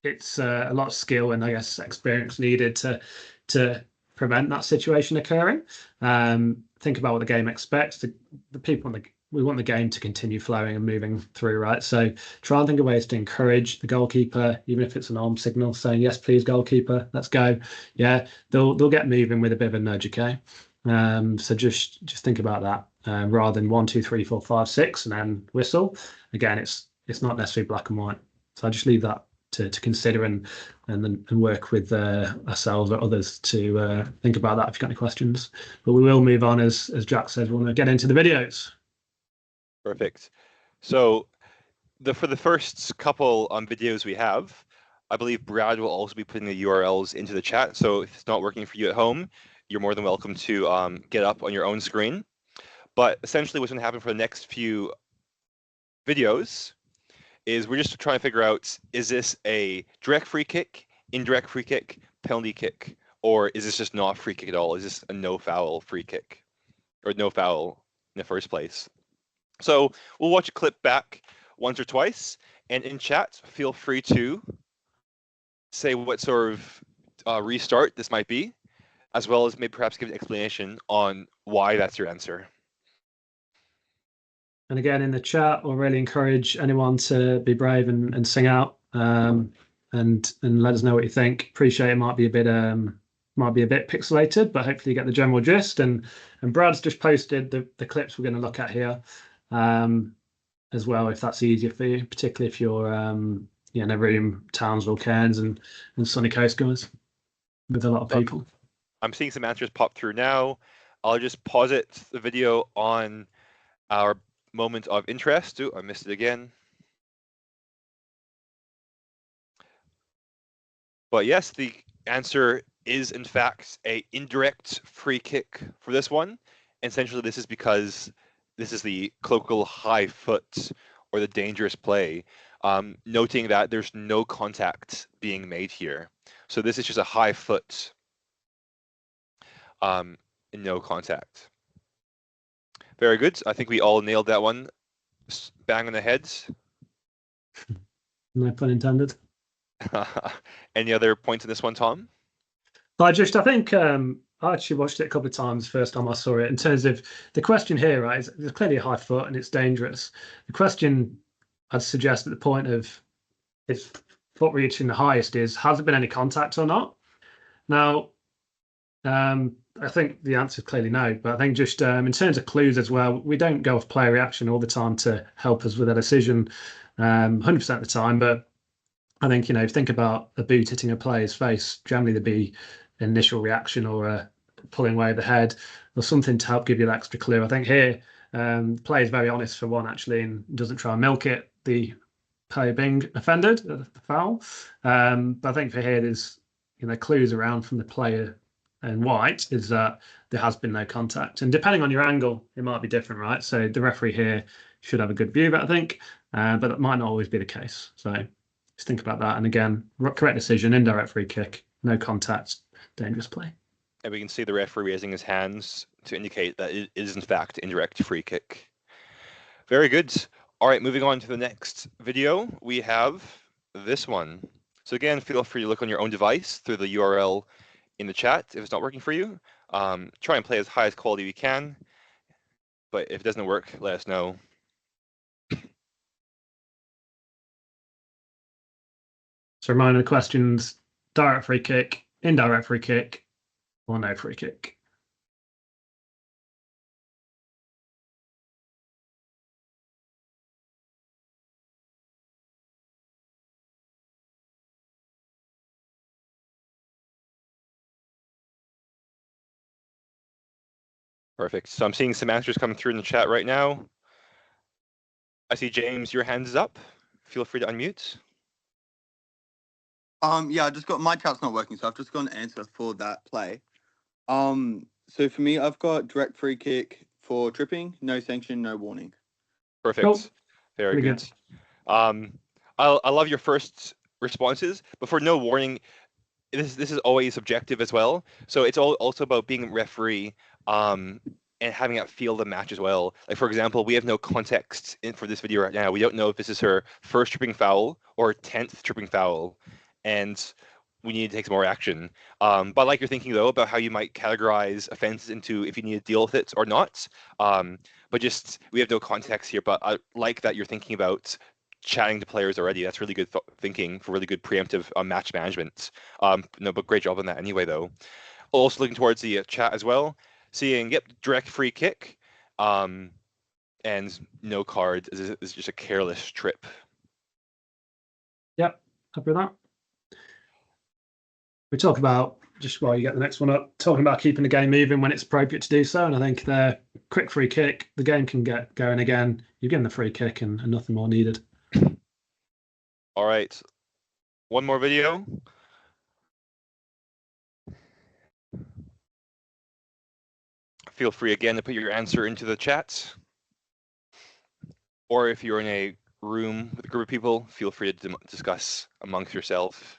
it's a lot of skill and I guess experience needed to prevent that situation occurring. Think about what the game expects. The people we want the game to continue flowing and moving through, right? So try and think of ways to encourage the goalkeeper, even if it's an arm signal saying, yes, please, goalkeeper, let's go. Yeah, they'll get moving with a bit of a nudge, okay? So just think about that, rather than 1, 2, 3, 4, 5, 6 and then whistle. Again, it's not necessarily black and white. So I just leave that to consider and work with ourselves or others to think about that if you've got any questions. But we will move on, as Jack said, we want to get into the videos. Perfect. So for the first couple videos we have, I believe Brad will also be putting the URLs into the chat. So if it's not working for you at home, you're more than welcome to get up on your own screen. But essentially what's going to happen for the next few videos is we're just trying to figure out, is this a direct free kick, indirect free kick, penalty kick, or is this just not a free kick at all? Is this a no foul free kick or no foul in the first place? So we'll watch a clip back once or twice, and in chat, feel free to say what sort of restart this might be, as well as maybe perhaps give an explanation on why that's your answer. And again, in the chat, we'll really encourage anyone to be brave and sing out, and let us know what you think. Appreciate it might be a bit pixelated, but hopefully you get the general gist. And Brad's just posted the clips we're going to look at here, as well, if that's easier for you, particularly if you're in a room, Townsville, Cairns, and Sunny Coast guys with a lot of people. I'm seeing some answers pop through now. I'll just pause the video on our moment of interest. I missed it again. But yes, the answer is in fact a indirect free kick for this one. And essentially this is because this is the colloquial high foot or the dangerous play, noting that there's no contact being made here. So this is just a high foot, no contact. Very good. I think we all nailed that one. Bang on the head. No pun intended. Any other points in this one, Tom? I think I actually watched it a couple of times first time I saw it. In terms of the question here, right, is there's clearly a high foot and it's dangerous. The question I'd suggest at the point of if foot reaching the highest is, has there been any contact or not? Now, I think the answer is clearly no, but I think just in terms of clues as well, we don't go off player reaction all the time to help us with a decision 100% of the time. But I think, think about a boot hitting a player's face, generally there'd be initial reaction or a pulling away of the head or something to help give you that extra clue. I think here the player is very honest for one, actually, and doesn't try and milk it, the player being offended, the foul. But I think for here there's clues around from the player and white is that there has been no contact, and depending on your angle it might be different, right? So the referee here should have a good view of it, I think, but that might not always be the case. So just think about that. And again, correct decision, indirect free kick, no contact, dangerous play. And we can see the referee raising his hands to indicate that it is in fact indirect free kick. Very good. All right, moving on to the next video, we have this one. So again, feel free to look on your own device through the URL in the chat if it's not working for you. Try and play as high as quality you can, but if it doesn't work, let us know. So reminder the questions: direct free kick, indirect free kick, or no free kick. Perfect. So I'm seeing some answers come through in the chat right now. I see James, your hand is up. Feel free to unmute. Yeah, I just got my chat's not working, so I've just got an answer for that play. So for me, I've got direct free kick for tripping, no sanction, no warning. Perfect. Cool. Very Pretty good. I love your first responses, but for no warning, this is always subjective as well. So it's also about being a referee and having it feel the match as well. Like for example, we have no context for this video right now. We don't know if this is her first tripping foul or 10th tripping foul, and we need to take some more action. But I like you're thinking though about how you might categorize offenses into if you need to deal with it or not. But just we have no context here. But I like that you're thinking about chatting to players already. That's really good thinking for really good preemptive match management. No, but great job on that anyway though. Also looking towards the chat as well, seeing direct free kick, and no cards is just a careless trip. Yep, happy with that. We talk about, just while you get the next one up, talking about keeping the game moving when it's appropriate to do so. And I think the quick free kick, the game can get going again. You're getting the free kick and nothing more needed. All right, one more video. Feel free again to put your answer into the chat. Or if you're in a room with a group of people, feel free to discuss amongst yourself.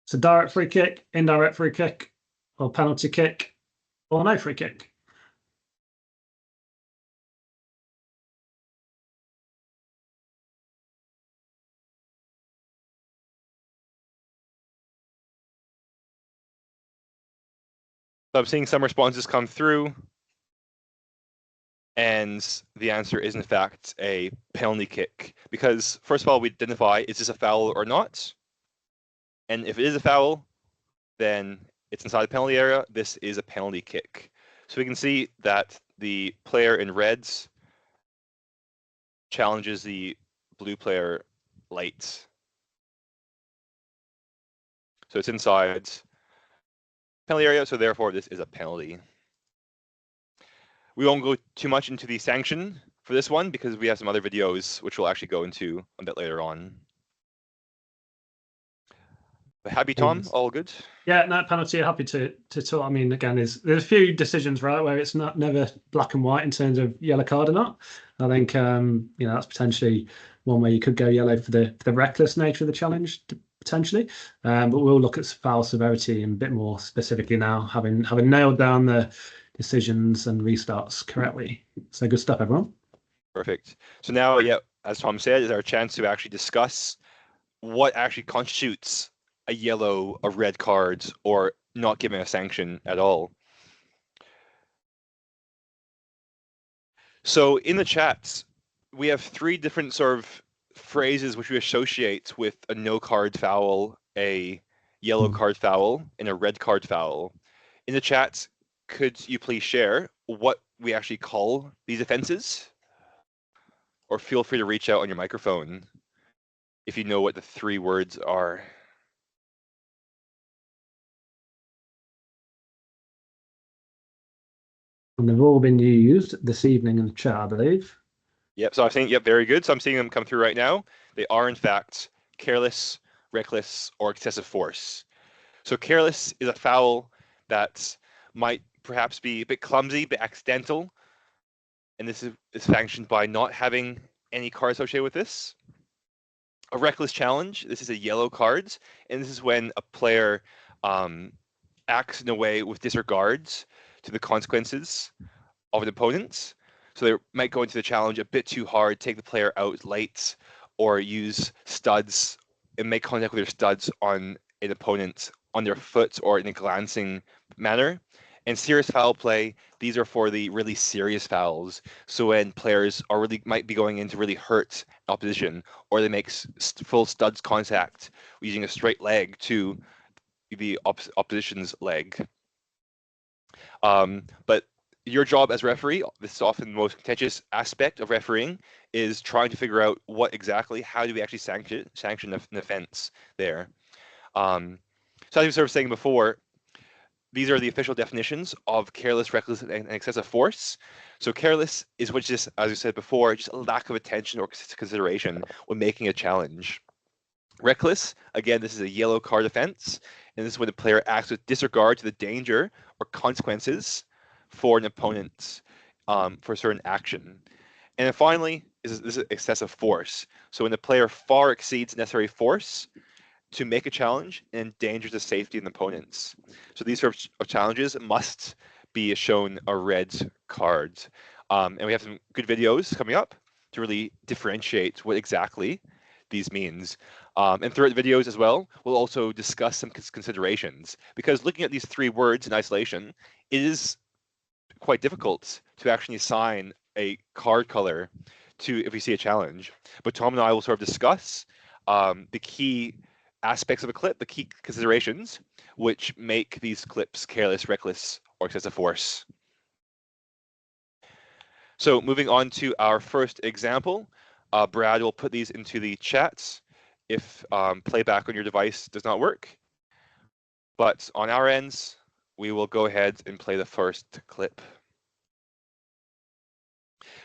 So direct free kick, indirect free kick, or penalty kick, or no free kick. So I'm seeing some responses come through, and the answer is in fact a penalty kick. Because first of all, we identify, is this a foul or not? And if it is a foul, then it's inside the penalty area. This is a penalty kick. So we can see that the player in reds challenges the blue player late. So it's inside penalty area, so therefore this is a penalty. We won't go too much into the sanction for this one because we have some other videos which we'll actually go into a bit later on. But happy, Tom? All good? Yeah, no, penalty. Happy to talk. I mean, again, there's a few decisions, right, where it's never black and white in terms of yellow card or not. I think that's potentially one where you could go yellow for the reckless nature of the challenge, potentially. But we'll look at foul severity and a bit more specifically now, having nailed down the decisions and restarts correctly. So good stuff, everyone. Perfect. So now, as Tom said, is our chance to actually discuss what actually constitutes a yellow, a red card, or not giving a sanction at all. So in the chats, we have three different sort of phrases which we associate with a no card foul, a yellow card foul, and a red card foul. In the chats, could you please share what we actually call these offenses? Or feel free to reach out on your microphone if you know what the three words are. And they've all been used this evening in the chat, I believe. Yep, so I'm saying, very good. So I'm seeing them come through right now. They are, in fact, careless, reckless, or excessive force. So careless is a foul that might perhaps be a bit clumsy, but accidental. And this is sanctioned by not having any card associated with this. A reckless challenge, this is a yellow card. And this is when a player acts in a way with disregards to the consequences of an opponent. So they might go into the challenge a bit too hard, take the player out late, or use studs and make contact with their studs on an opponent on their foot or in a glancing manner. And serious foul play, these are for the really serious fouls. So when players are really might be going in to really hurt opposition, or they make full studs contact using a straight leg to the opposition's leg. But your job as referee, this is often the most contentious aspect of refereeing, is trying to figure out how do we actually sanction an offense there. So as I was sort of saying before, these are the official definitions of careless, reckless, and excessive force. So careless is which is, as I said before, just a lack of attention or consideration when making a challenge. Reckless, again, this is a yellow card offense, and this is when the player acts with disregard to the danger or consequences for an opponent for a certain action. And then finally, this is excessive force. So when the player far exceeds necessary force to make a challenge and endangers the safety of the opponents. So these sorts of challenges must be shown a red card. And we have some good videos coming up to really differentiate what exactly these means. And throughout the videos as well, we'll also discuss some considerations, because looking at these three words in isolation, it is quite difficult to actually assign a card color to if we see a challenge. But Tom and I will sort of discuss the key aspects of a clip, the key considerations, which make these clips careless, reckless, or excessive force. So moving on to our first example, Brad will put these into the chat if playback on your device does not work. But on our ends, we will go ahead and play the first clip.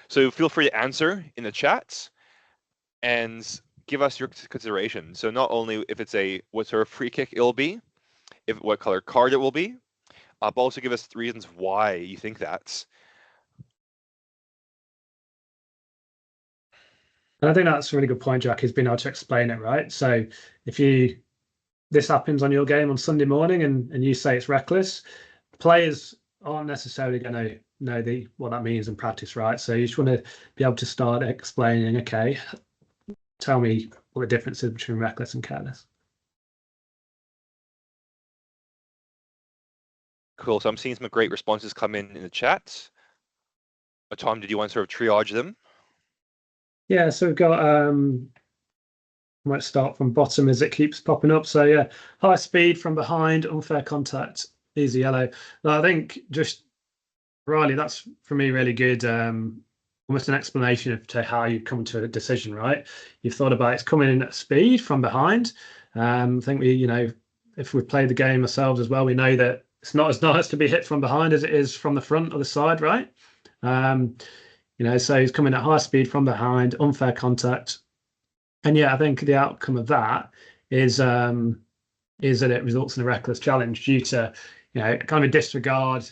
So feel free to answer in the chat and give us your consideration. So not only if it's what sort of free kick it will be, what color card it will be, but also give us reasons why you think that. And I think that's a really good point, Jack, is being able to explain it, right? So if this happens on your game on Sunday morning and you say it's reckless, players aren't necessarily going to know what that means in practice, right? So you just want to be able to start explaining, okay, tell me what the difference is between reckless and careless. Cool. So I'm seeing some great responses come in the chat. Tom, did you want to sort of triage them? Yeah, so we've got might start from bottom as it keeps popping up. So yeah, high speed from behind, unfair contact, easy yellow. Now, I think just Riley, that's for me really good. Almost an explanation of to how you come to a decision, right? You've thought about it's coming in at speed from behind. I think if we've played the game ourselves as well, we know that it's not as nice to be hit from behind as it is from the front or the side, right? So he's coming at high speed from behind, unfair contact. And yeah, I think the outcome of that is that it results in a reckless challenge due to, kind of a disregard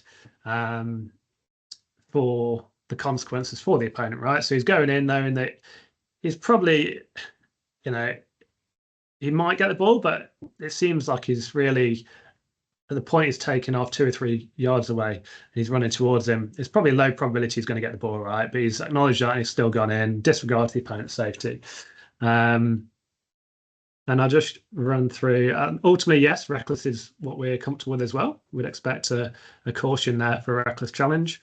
for the consequences for the opponent, right? So he's going in knowing that he's probably, he might get the ball, but it seems like he's really, at the point he's taken off 2 or 3 yards away and he's running towards him. It's probably low probability he's going to get the ball, right? But he's acknowledged that and he's still gone in, disregard the opponent's safety. And I'll just run through. Ultimately, yes, reckless is what we're comfortable with as well. We'd expect a caution there for a reckless challenge.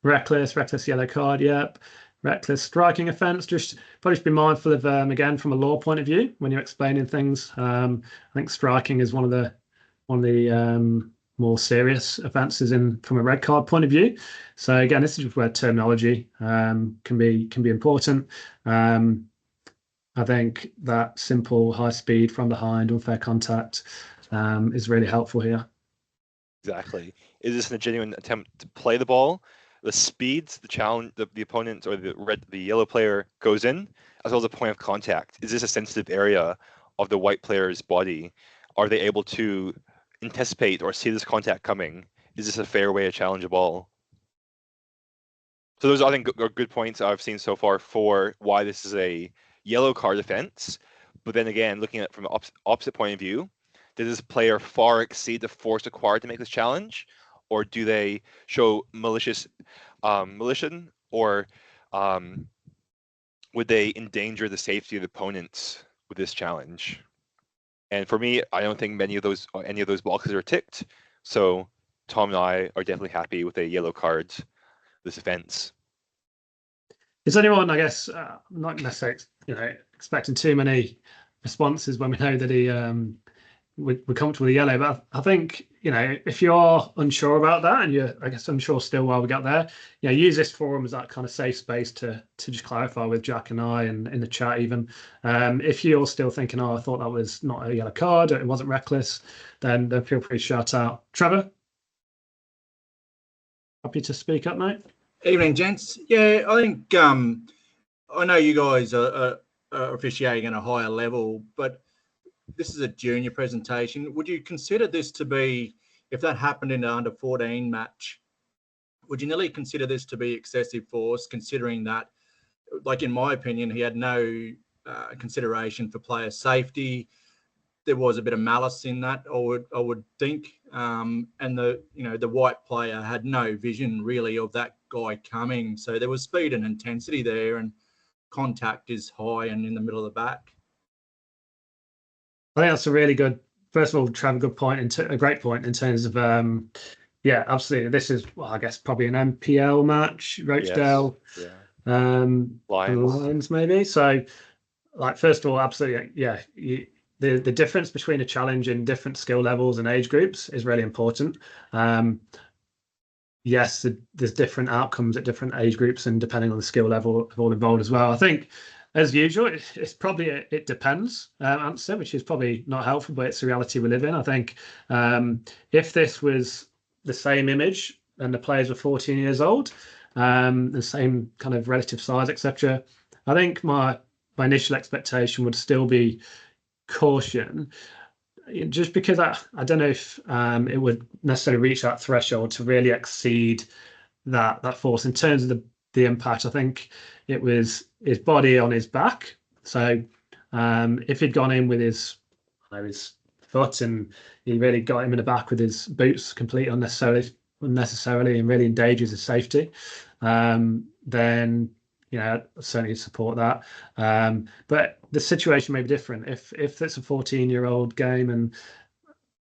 Reckless yellow card, yep. Reckless striking offence. Just probably be mindful of, again, from a law point of view, when you're explaining things. I think striking is one of the more serious offences from a red card point of view. So again, this is just where terminology can be important. I think that simple high speed from behind, unfair contact is really helpful here. Exactly. Is this a genuine attempt to play the ball? The speeds, the challenge, the opponent or the yellow player goes in, as well as a point of contact. Is this a sensitive area of the white player's body? Are they able to anticipate or see this contact coming? Is this a fair way to challenge a ball? So those, I think, are good points I've seen so far for why this is a yellow card offense. But then again, looking at it from an opposite point of view, Did this player far exceed the force required to make this challenge, or do they show malicious malicion, or would they endanger the safety of the opponents with this challenge? And for me, I don't think any of those boxes are ticked. So Tom and I are definitely happy with a yellow card this offense. Is anyone, I guess, not necessarily, expecting too many responses when we know that we're comfortable with yellow, but I think, if you're unsure about that and you're, I guess, unsure still while we got there, use this forum as that kind of safe space to just clarify with Jack and I and in the chat even. If you're still thinking, I thought that was not a yellow card, it wasn't reckless, then feel free to shout out. Trevor? Happy to speak up, mate? Evening, gents. Yeah, I think I know you guys are officiating at a higher level, but this is a junior presentation. Would you consider this to be, if that happened in an under 14 match, would you nearly consider this to be excessive force, considering that, like in my opinion, he had no consideration for player safety? There was a bit of malice in that, I would think, and the white player had no vision really of that guy coming. So there was speed and intensity there, and contact is high and in the middle of the back. I think that's a really good. First of all, Trevor, good point, a great point in terms of absolutely. This is, well, I guess probably an MPL match, Rochdale, Yes. Yeah. Lions maybe. So, first of all, absolutely, yeah. The difference between a challenge in different skill levels and age groups is really important. Yes, there's different outcomes at different age groups and depending on the skill level of all involved as well. I think, as usual, it's probably it depends answer, which is probably not helpful, but it's the reality we live in. I think if this was the same image and the players were 14 years old, the same kind of relative size, etc., I think my initial expectation would still be caution, just because I don't know if it would necessarily reach that threshold to really exceed that force in terms of the impact. I think it was his body on his back. So if he'd gone in with his foot and he really got him in the back with his boots completely unnecessarily and really endangers his safety, then certainly support that. But the situation may be different. If it's a 14-year-old game and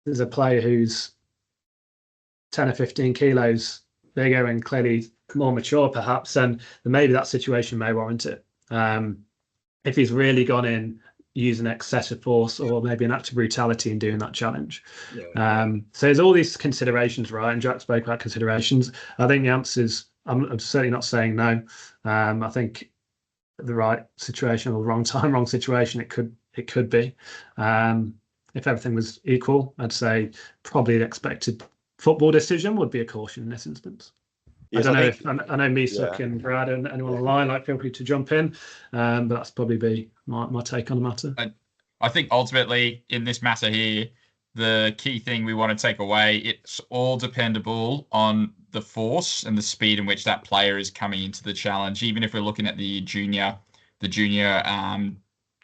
there's a player who's 10 or 15 kilos bigger and clearly more mature, perhaps, then maybe that situation may warrant it. If he's really gone in using excessive force or maybe an act of brutality in doing that challenge. Yeah. So there's all these considerations, right? And Jack spoke about considerations. I think the answer's, I'm certainly not saying no. I think the right situation or wrong time, wrong situation, it could be. If everything was equal, I'd say probably the expected football decision would be a caution in this instance. Yes, I know Misuk and Brad and anyone online, feel free to jump in, but that's probably be my take on the matter. I think ultimately in this matter here, the key thing we want to take away, it's all dependable on the force and the speed in which that player is coming into the challenge, even if we're looking at the junior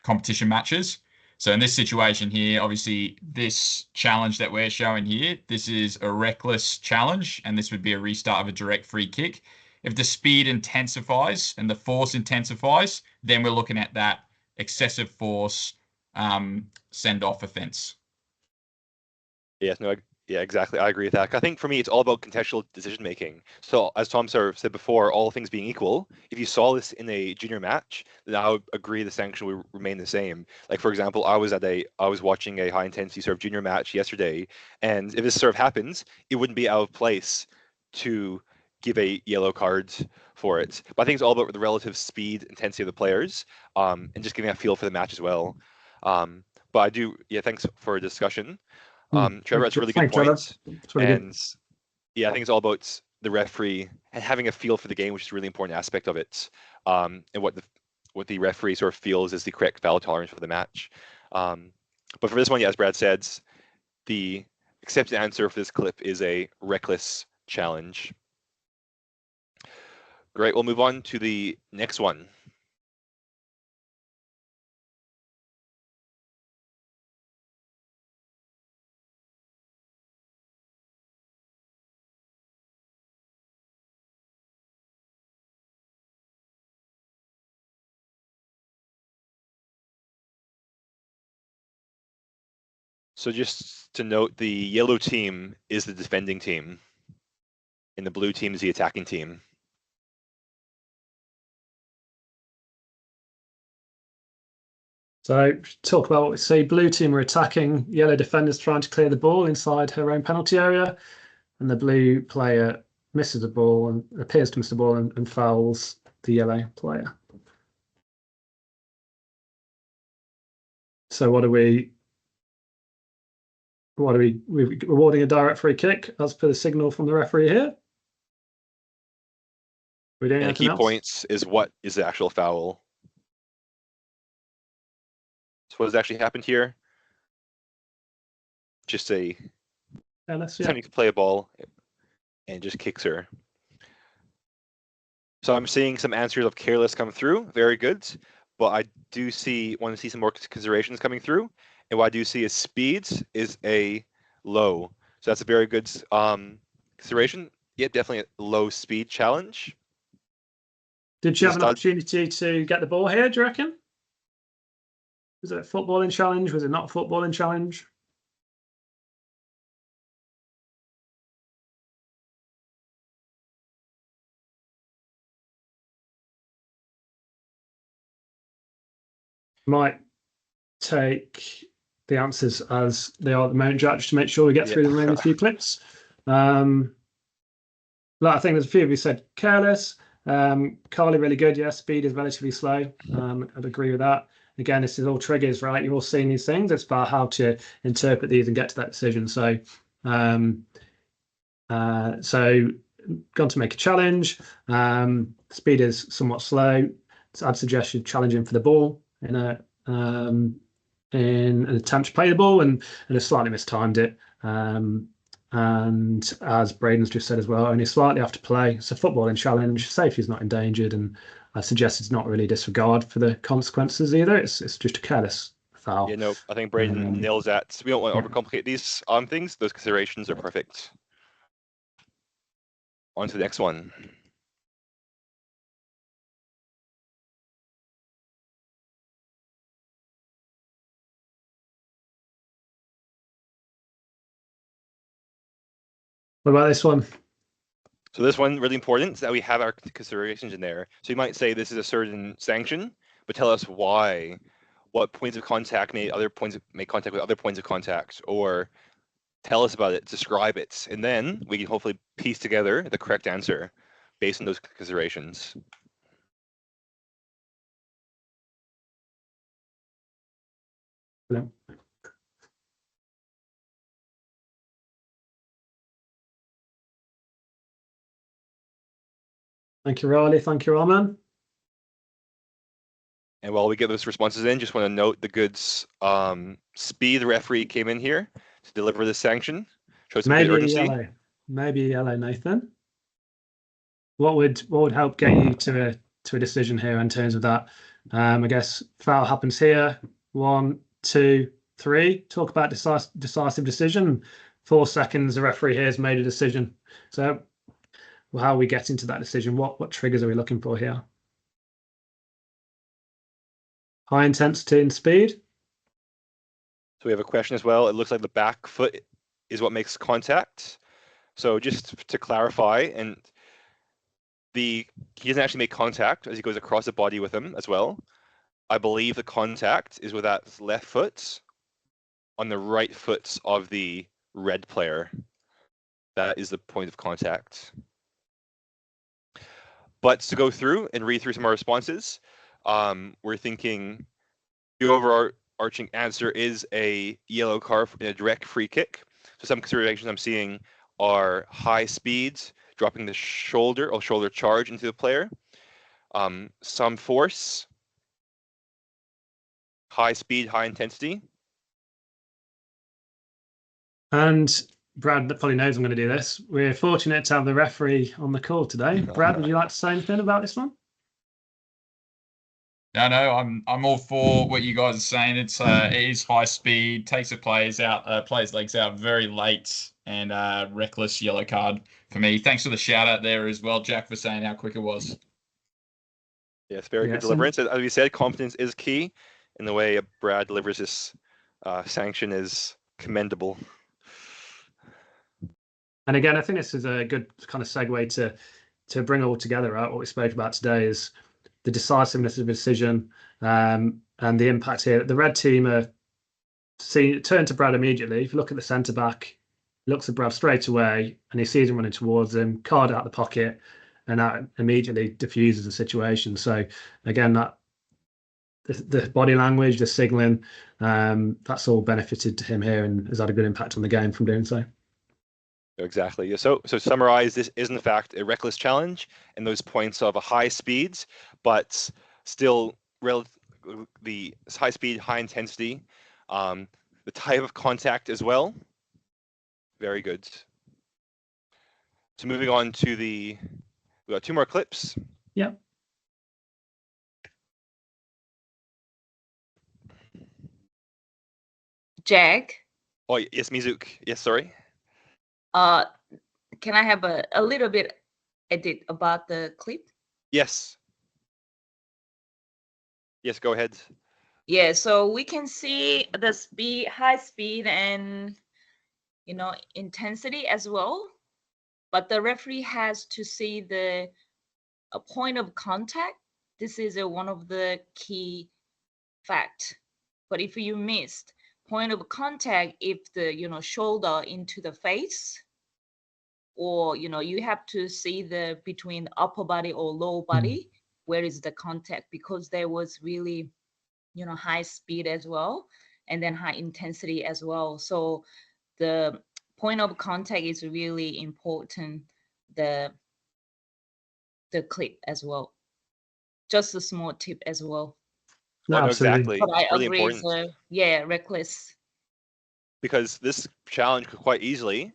competition matches. So in this situation here, obviously this challenge that we're showing here, this is a reckless challenge, and this would be a restart of a direct free kick. If the speed intensifies and the force intensifies, then we're looking at that excessive force send-off offence. Yes, no, yeah, exactly. I agree with that. I think for me, it's all about contextual decision making. So as Tom sort of said before, all things being equal, if you saw this in a junior match, then I would agree the sanction would remain the same. Like, for example, I was watching a high intensity sort of junior match yesterday, and if this sort of happens, it wouldn't be out of place to give a yellow card for it. But I think it's all about the relative speed, intensity of the players, and just giving a feel for the match as well. But I do, thanks for the discussion. Trevor, that's a really good point. And yeah, I think it's all about the referee and having a feel for the game, which is a really important aspect of it, and what the referee sort of feels is the correct foul tolerance for the match. But for this one, as Brad said, the accepted answer for this clip is a reckless challenge. Great, we'll move on to the next one. So just to note, the yellow team is the defending team, and the blue team is the attacking team. So talk about what we see. Blue team are attacking. Yellow defender's trying to clear the ball inside her own penalty area, and the blue player misses the ball and appears to miss the ball and fouls the yellow player. So what are we? We're awarding a direct free kick as per the signal from the referee here. We're doing And the anything key else? points is what is the actual foul. So what has actually happened here? Just a Ellis, yeah. attempting to play a ball and just kicks her. So I'm seeing some answers of careless come through. Very good. But I do want to see some more considerations coming through. And what I do see is speed is a low. So that's a very good consideration. Yeah, definitely a low speed challenge. Did you have Just an opportunity to get the ball here, do you reckon? Was it a footballing challenge? Was it not a footballing challenge? Might take the answers as they are at the moment, Jack, to make sure we get through the remaining few clips. Like I think there's a few of you said careless. Carly really good. Yeah, speed is relatively slow. I'd agree with that. Again, this is all triggers, right? You're all seeing these things. It's about how to interpret these and get to that decision. So, so gone to make a challenge. Speed is somewhat slow. So I'd suggest you challenge him for the ball in an attempt to play the ball and have slightly mistimed it. And as Braden's just said as well, only slightly after play. It's a footballing challenge. Safety is not endangered, and I suggest it's not really disregard for the consequences either. It's just a careless foul. Yeah, no, I think Braden nails that. We don't want to overcomplicate these things. Those considerations are perfect. On to the next one. What about this one? So this one, really important, is that we have our considerations in there. So you might say this is a certain sanction, but tell us why. What points of contact make contact with other points of contact, or tell us about it, describe it, and then we can hopefully piece together the correct answer based on those considerations. Yeah. Thank you, Riley. Thank you, Arman. And while we get those responses in, just want to note the goods speed the referee came in here to deliver the sanction. Show some good urgency. Yellow. Maybe yellow, Nathan. What would help get you to a decision here in terms of that? I guess foul happens here. 1, 2, 3. Talk about decisive decision. 4 seconds. The referee here has made a decision. So, how are we getting to that decision? What triggers are we looking for here? High intensity and speed. So we have a question as well. It looks like the back foot is what makes contact. So just to clarify, and he doesn't actually make contact as he goes across the body with him as well. I believe the contact is with that left foot on the right foot of the red player. That is the point of contact. But to go through and read through some of our responses, we're thinking the overarching answer is a yellow card and a direct free kick. So some considerations I'm seeing are high speeds, dropping the shoulder charge into the player, some force, high speed, high intensity. And Brad probably knows I'm going to do this. We're fortunate to have the referee on the call today. Brad, would you like to say anything about this one? No, I'm all for what you guys are saying. It is high speed, takes the player's legs out very late, and reckless yellow card for me. Thanks for the shout out there as well, Jack, for saying how quick it was. Yes, very good deliverance. As we said, confidence is key, and the way Brad delivers this sanction is commendable. And again, I think this is a good kind of segue to bring it all together, right? What we spoke about today is the decisiveness of the decision and the impact here. The red team turn to Brad immediately. If you look at the centre back, looks at Brad straight away and he sees him running towards him, card out the pocket, and that immediately diffuses the situation. So again, that the body language, the signalling, that's all benefited to him here and has had a good impact on the game from doing so. Exactly. So to summarize, this is in fact a reckless challenge, and those points of a high speeds, but still the high speed, high intensity, the type of contact as well. Very good. So moving on to we got 2 more clips. Yeah. Jack, Oh yes, Mizuk. Yes, sorry. can I have a little bit edit about the clip? Yes. Yes, go ahead. Yeah, so we can see the speed, high speed, and intensity as well. But the referee has to see a point of contact. This is one of the key facts. But if you missed point of contact, if the shoulder into the face, or you have to see the between upper body or lower body, where is the contact, because there was really high speed as well, and then high intensity as well. So the point of contact is really important, the clip as well. Just a small tip as well. No, exactly. But I It's really agree, important. so yeah, reckless. Because this challenge could quite easily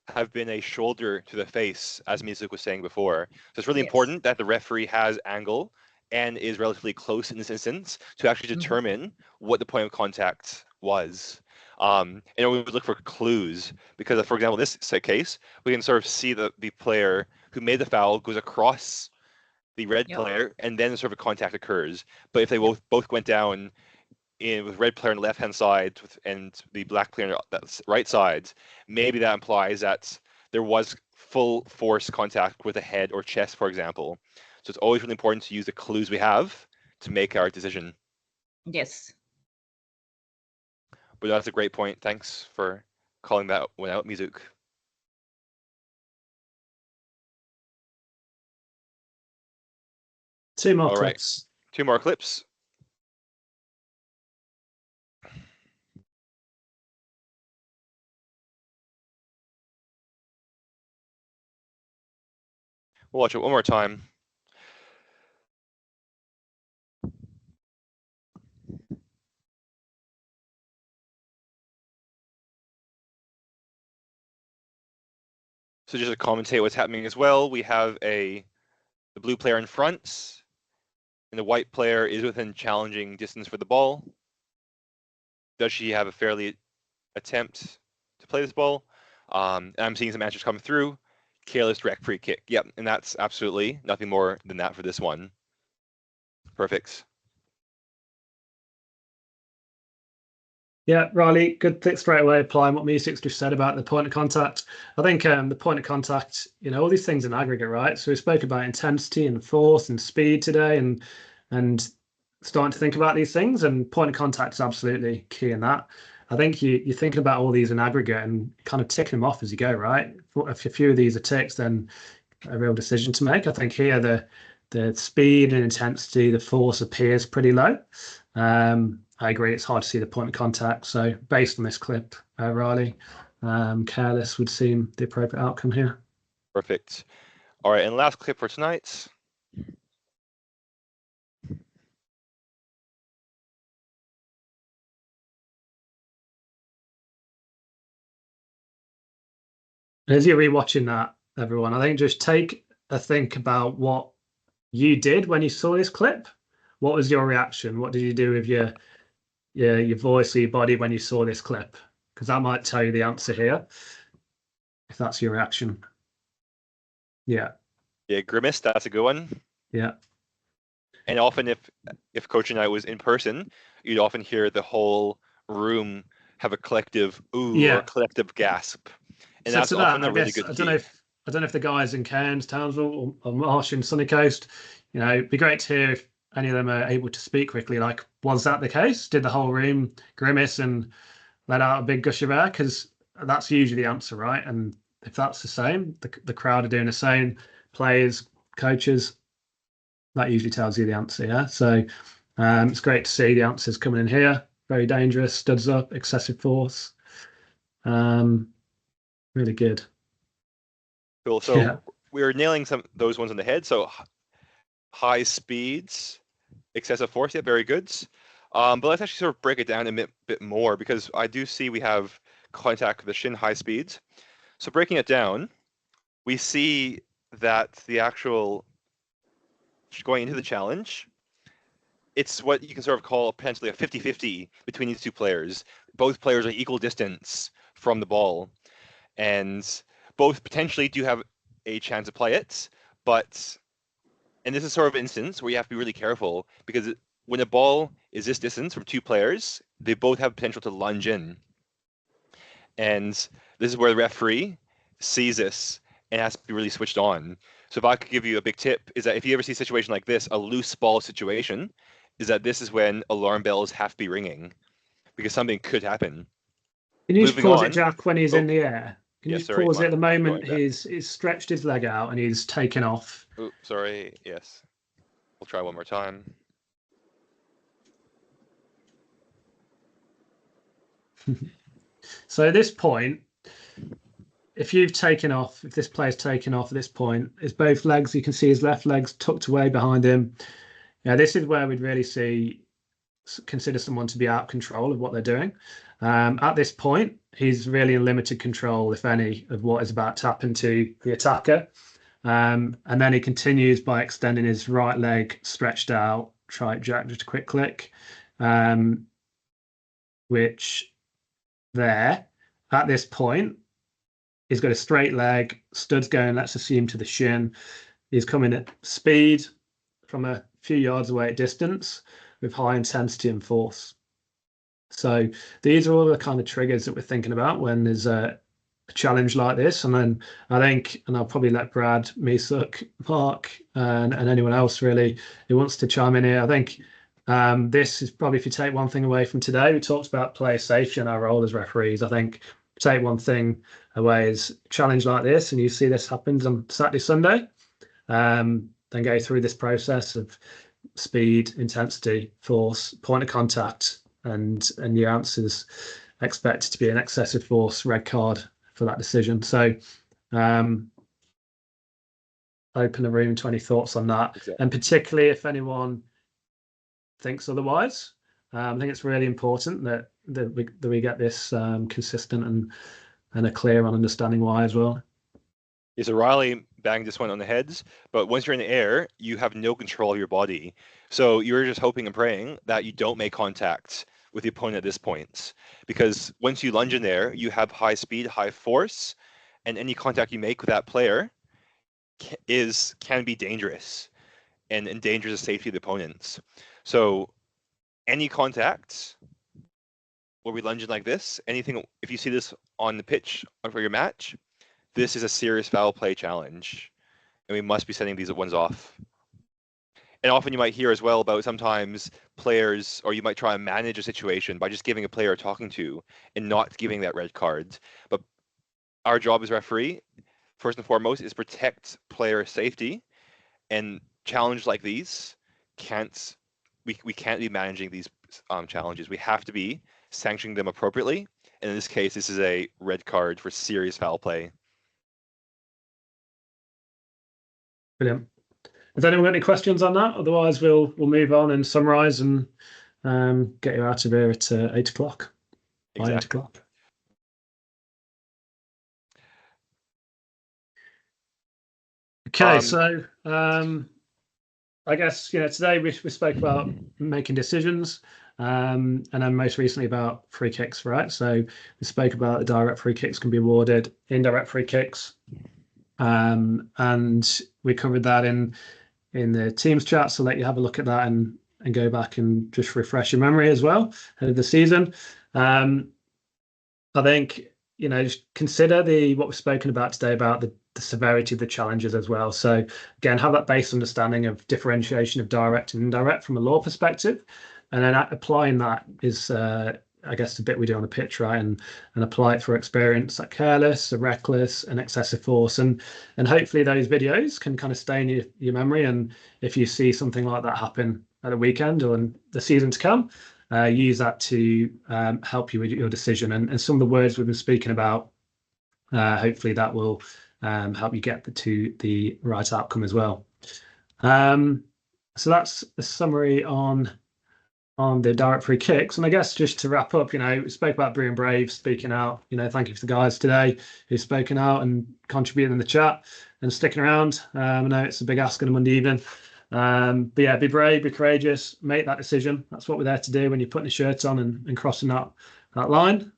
have been a shoulder to the face, as Mizuk was saying before. So it's really important that the referee has angle and is relatively close in this instance to actually determine what the point of contact was. And we would look for clues because, for example, in this case, we can sort of see the player who made the foul goes across the red player, and then sort of a contact occurs. But if they both went down with red player on the left-hand side and the black player on the right side, maybe that implies that there was full force contact with the head or chest, for example. So it's always really important to use the clues we have to make our decision. Yes. But that's a great point. Thanks for calling that one out, Mizuk. Two more All right. clips. 2 more clips. We'll watch it one more time. So just to commentate what's happening as well, we have the blue player in front, and the white player is within challenging distance for the ball. Does she have a fairly attempt to play this ball? And I'm seeing some answers come through. Careless direct free kick. Yep, and that's absolutely nothing more than that for this one. Perfect. Yeah, Riley, good pick straight away, applying what Mizuk's just said about the point of contact. I think the point of contact, all these things in aggregate, right? So we spoke about intensity and force and speed today and starting to think about these things, and point of contact is absolutely key in that. I think you're thinking about all these in aggregate and kind of ticking them off as you go, right? If a few of these are ticks, then a real decision to make. I think here the speed and intensity, the force appears pretty low. I agree, it's hard to see the point of contact. So based on this clip, Riley, careless would seem the appropriate outcome here. Perfect. All right, and last clip for tonight. As you're rewatching that, everyone, I think just take a think about what you did when you saw this clip. What was your reaction? What did you do with your voice or your body when you saw this clip? Because that might tell you the answer here, if that's your reaction. Yeah. Yeah, grimace, that's a good one. Yeah. And often if Coach and I was in person, you'd often hear the whole room have a collective ooh or Yeah. a collective gasp, and So that's to that, often a I really guess good I key. don't know if the guys in Cairns, Townsville, or Marsh in Sunny Coast, you know, it'd be great to hear if any of them are able to speak quickly. Like, was that the case? Did the whole room grimace and let out a big gush of air? Because that's usually the answer, right? And if that's the same, the crowd are doing the same, players, coaches, that usually tells you the answer. Yeah. So it's great to see the answers coming in here. Very dangerous, studs up, excessive force. Really good. Cool. So Yeah. we're nailing some those ones on the head. So high speeds, excessive force. Yeah, very good. But let's actually sort of break it down a bit more, because I do see we have contact with the shin, high speeds. So breaking it down, we see that the actual going into the challenge, it's what you can sort of call potentially a 50-50 between these two players. Both players are equal distance from the ball, and both potentially do have a chance to play it. But, and this is sort of an instance where you have to be really careful, because when a ball is this distance from two players, they both have potential to lunge in. And this is where the referee sees this and has to be really switched on. So if I could give you a big tip, is that if you ever see a situation like this, a loose ball situation, is that this is when alarm bells have to be ringing, because something could happen. Can you just Moving pause on. it, Jack, when he's in the air? Can you Yeah, just sorry, pause it at the Mark, moment? going back. He's stretched his leg out and he's taken off. Oh, sorry. Yes. We'll try one more time. So at this point, if you've taken off, if this player's taken off at this point, his both legs, you can see his left leg's tucked away behind him. Yeah, this is where we'd really consider someone to be out of control of what they're doing. At this point, he's really in limited control, if any, of what is about to happen to the attacker. And then he continues by extending his right leg stretched out. Try it, Jack, just a quick click. Which there, at this point, he's got a straight leg, studs going, let's assume, to the shin. He's coming at speed from a few yards away at distance with high intensity and force. So these are all the kind of triggers that we're thinking about when there's a challenge like this. And then I think, and I'll probably let Brad, Misuk, Mark, and anyone else really who wants to chime in here. I think this is probably, if you take one thing away from today, we talked about player safety and our role as referees. I think take one thing away is a challenge like this, and you see this happens on Saturday, Sunday, then go through this process of speed, intensity, force, point of contact, and your answers expected to be an excessive force red card for that decision. So open the room to any thoughts on that. Exactly. And particularly if anyone thinks otherwise, I think it's really important that we get this consistent and are clear on understanding why as well. Yeah, so Riley banged this one on the heads, but once you're in the air, you have no control of your body. So you're just hoping and praying that you don't make contact with the opponent at this point, because once you lunge in there, you have high speed, high force, and any contact you make with that player can be dangerous and endangers the safety of the opponents. So any contact where we lunge in like this, anything, if you see this on the pitch for your match, this is a serious foul play challenge, and we must be sending these ones off. And often you might hear as well about sometimes players, or you might try and manage a situation by just giving a player a talking to and not giving that red card. But our job as referee, first and foremost, is protect player safety, and challenges like these we can't be managing these challenges. We have to be sanctioning them appropriately. And in this case, this is a red card for serious foul play. Brilliant. Has anyone got any questions on that? Otherwise, we'll move on and summarise and get you out of here at 8 o'clock. By 8 o'clock. Okay, so I guess today we spoke about making decisions, and then most recently about free kicks, right? So we spoke about the direct free kicks can be awarded, indirect free kicks, and we covered that in the Teams chat. So let you have a look at that and go back and just refresh your memory as well ahead of the season. I think, just consider what we've spoken about today about the severity of the challenges as well. So again, have that base understanding of differentiation of direct and indirect from a law perspective, and then applying that is, I guess, the bit we do on the pitch, right? And apply it for experience like careless, reckless, and excessive force, and hopefully those videos can kind of stay in your memory. And if you see something like that happen at the weekend or in the season to come, use that to help you with your decision. And some of the words we've been speaking about, hopefully that will help you get to the right outcome as well. So that's a summary on the direct free kicks. And I guess just to wrap up, we spoke about being brave, speaking out. Thank you to the guys today who've spoken out and contributed in the chat and sticking around. I know it's a big ask on a Monday evening. But yeah, be brave, be courageous, make that decision. That's what we're there to do when you're putting a shirt on and crossing that line.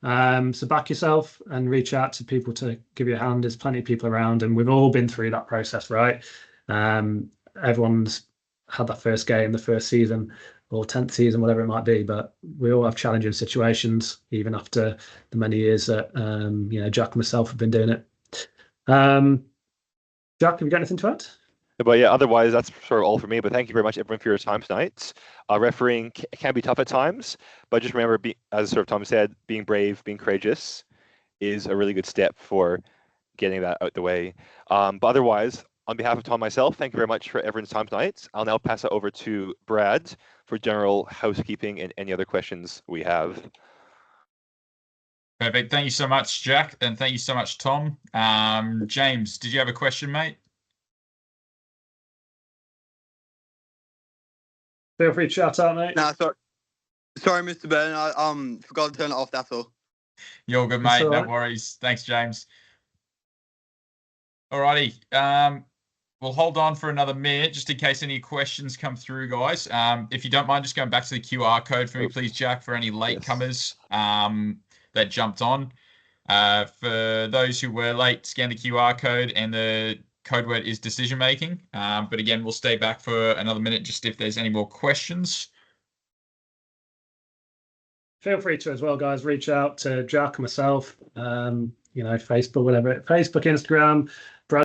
So back yourself and reach out to people to give you a hand. There's plenty of people around, and we've all been through that process, right? Everyone's had that first game, the first season, or 10th season, whatever it might be, but we all have challenging situations, even after the many years that Jack and myself have been doing it. Jack, have you got anything to add? But yeah, otherwise that's sort of all for me. But thank you very much, everyone, for your time tonight. Refereeing can be tough at times, but just remember, as sort of Tom said, being brave, being courageous is a really good step for getting that out the way. But otherwise, on behalf of Tom and myself, thank you very much for everyone's time tonight. I'll now pass it over to Brad for general housekeeping and any other questions we have. Perfect. Thank you so much, Jack, and thank you so much, Tom. James, did you have a question, mate? Feel free to shout out, mate. Nah, sorry, Mr. Burton. I forgot to turn it off. That's all. You're good, mate. No worries. Thanks, James. Alrighty. We'll hold on for another minute just in case any questions come through, guys. If you don't mind just going back to the QR code for me, please, Jack, for any latecomers that jumped on. For those who were late, scan the QR code, and the code word is decision making. But again, we'll stay back for another minute just if there's any more questions. Feel free to as well, guys. Reach out to Jack and myself. Facebook, whatever. Facebook, Instagram.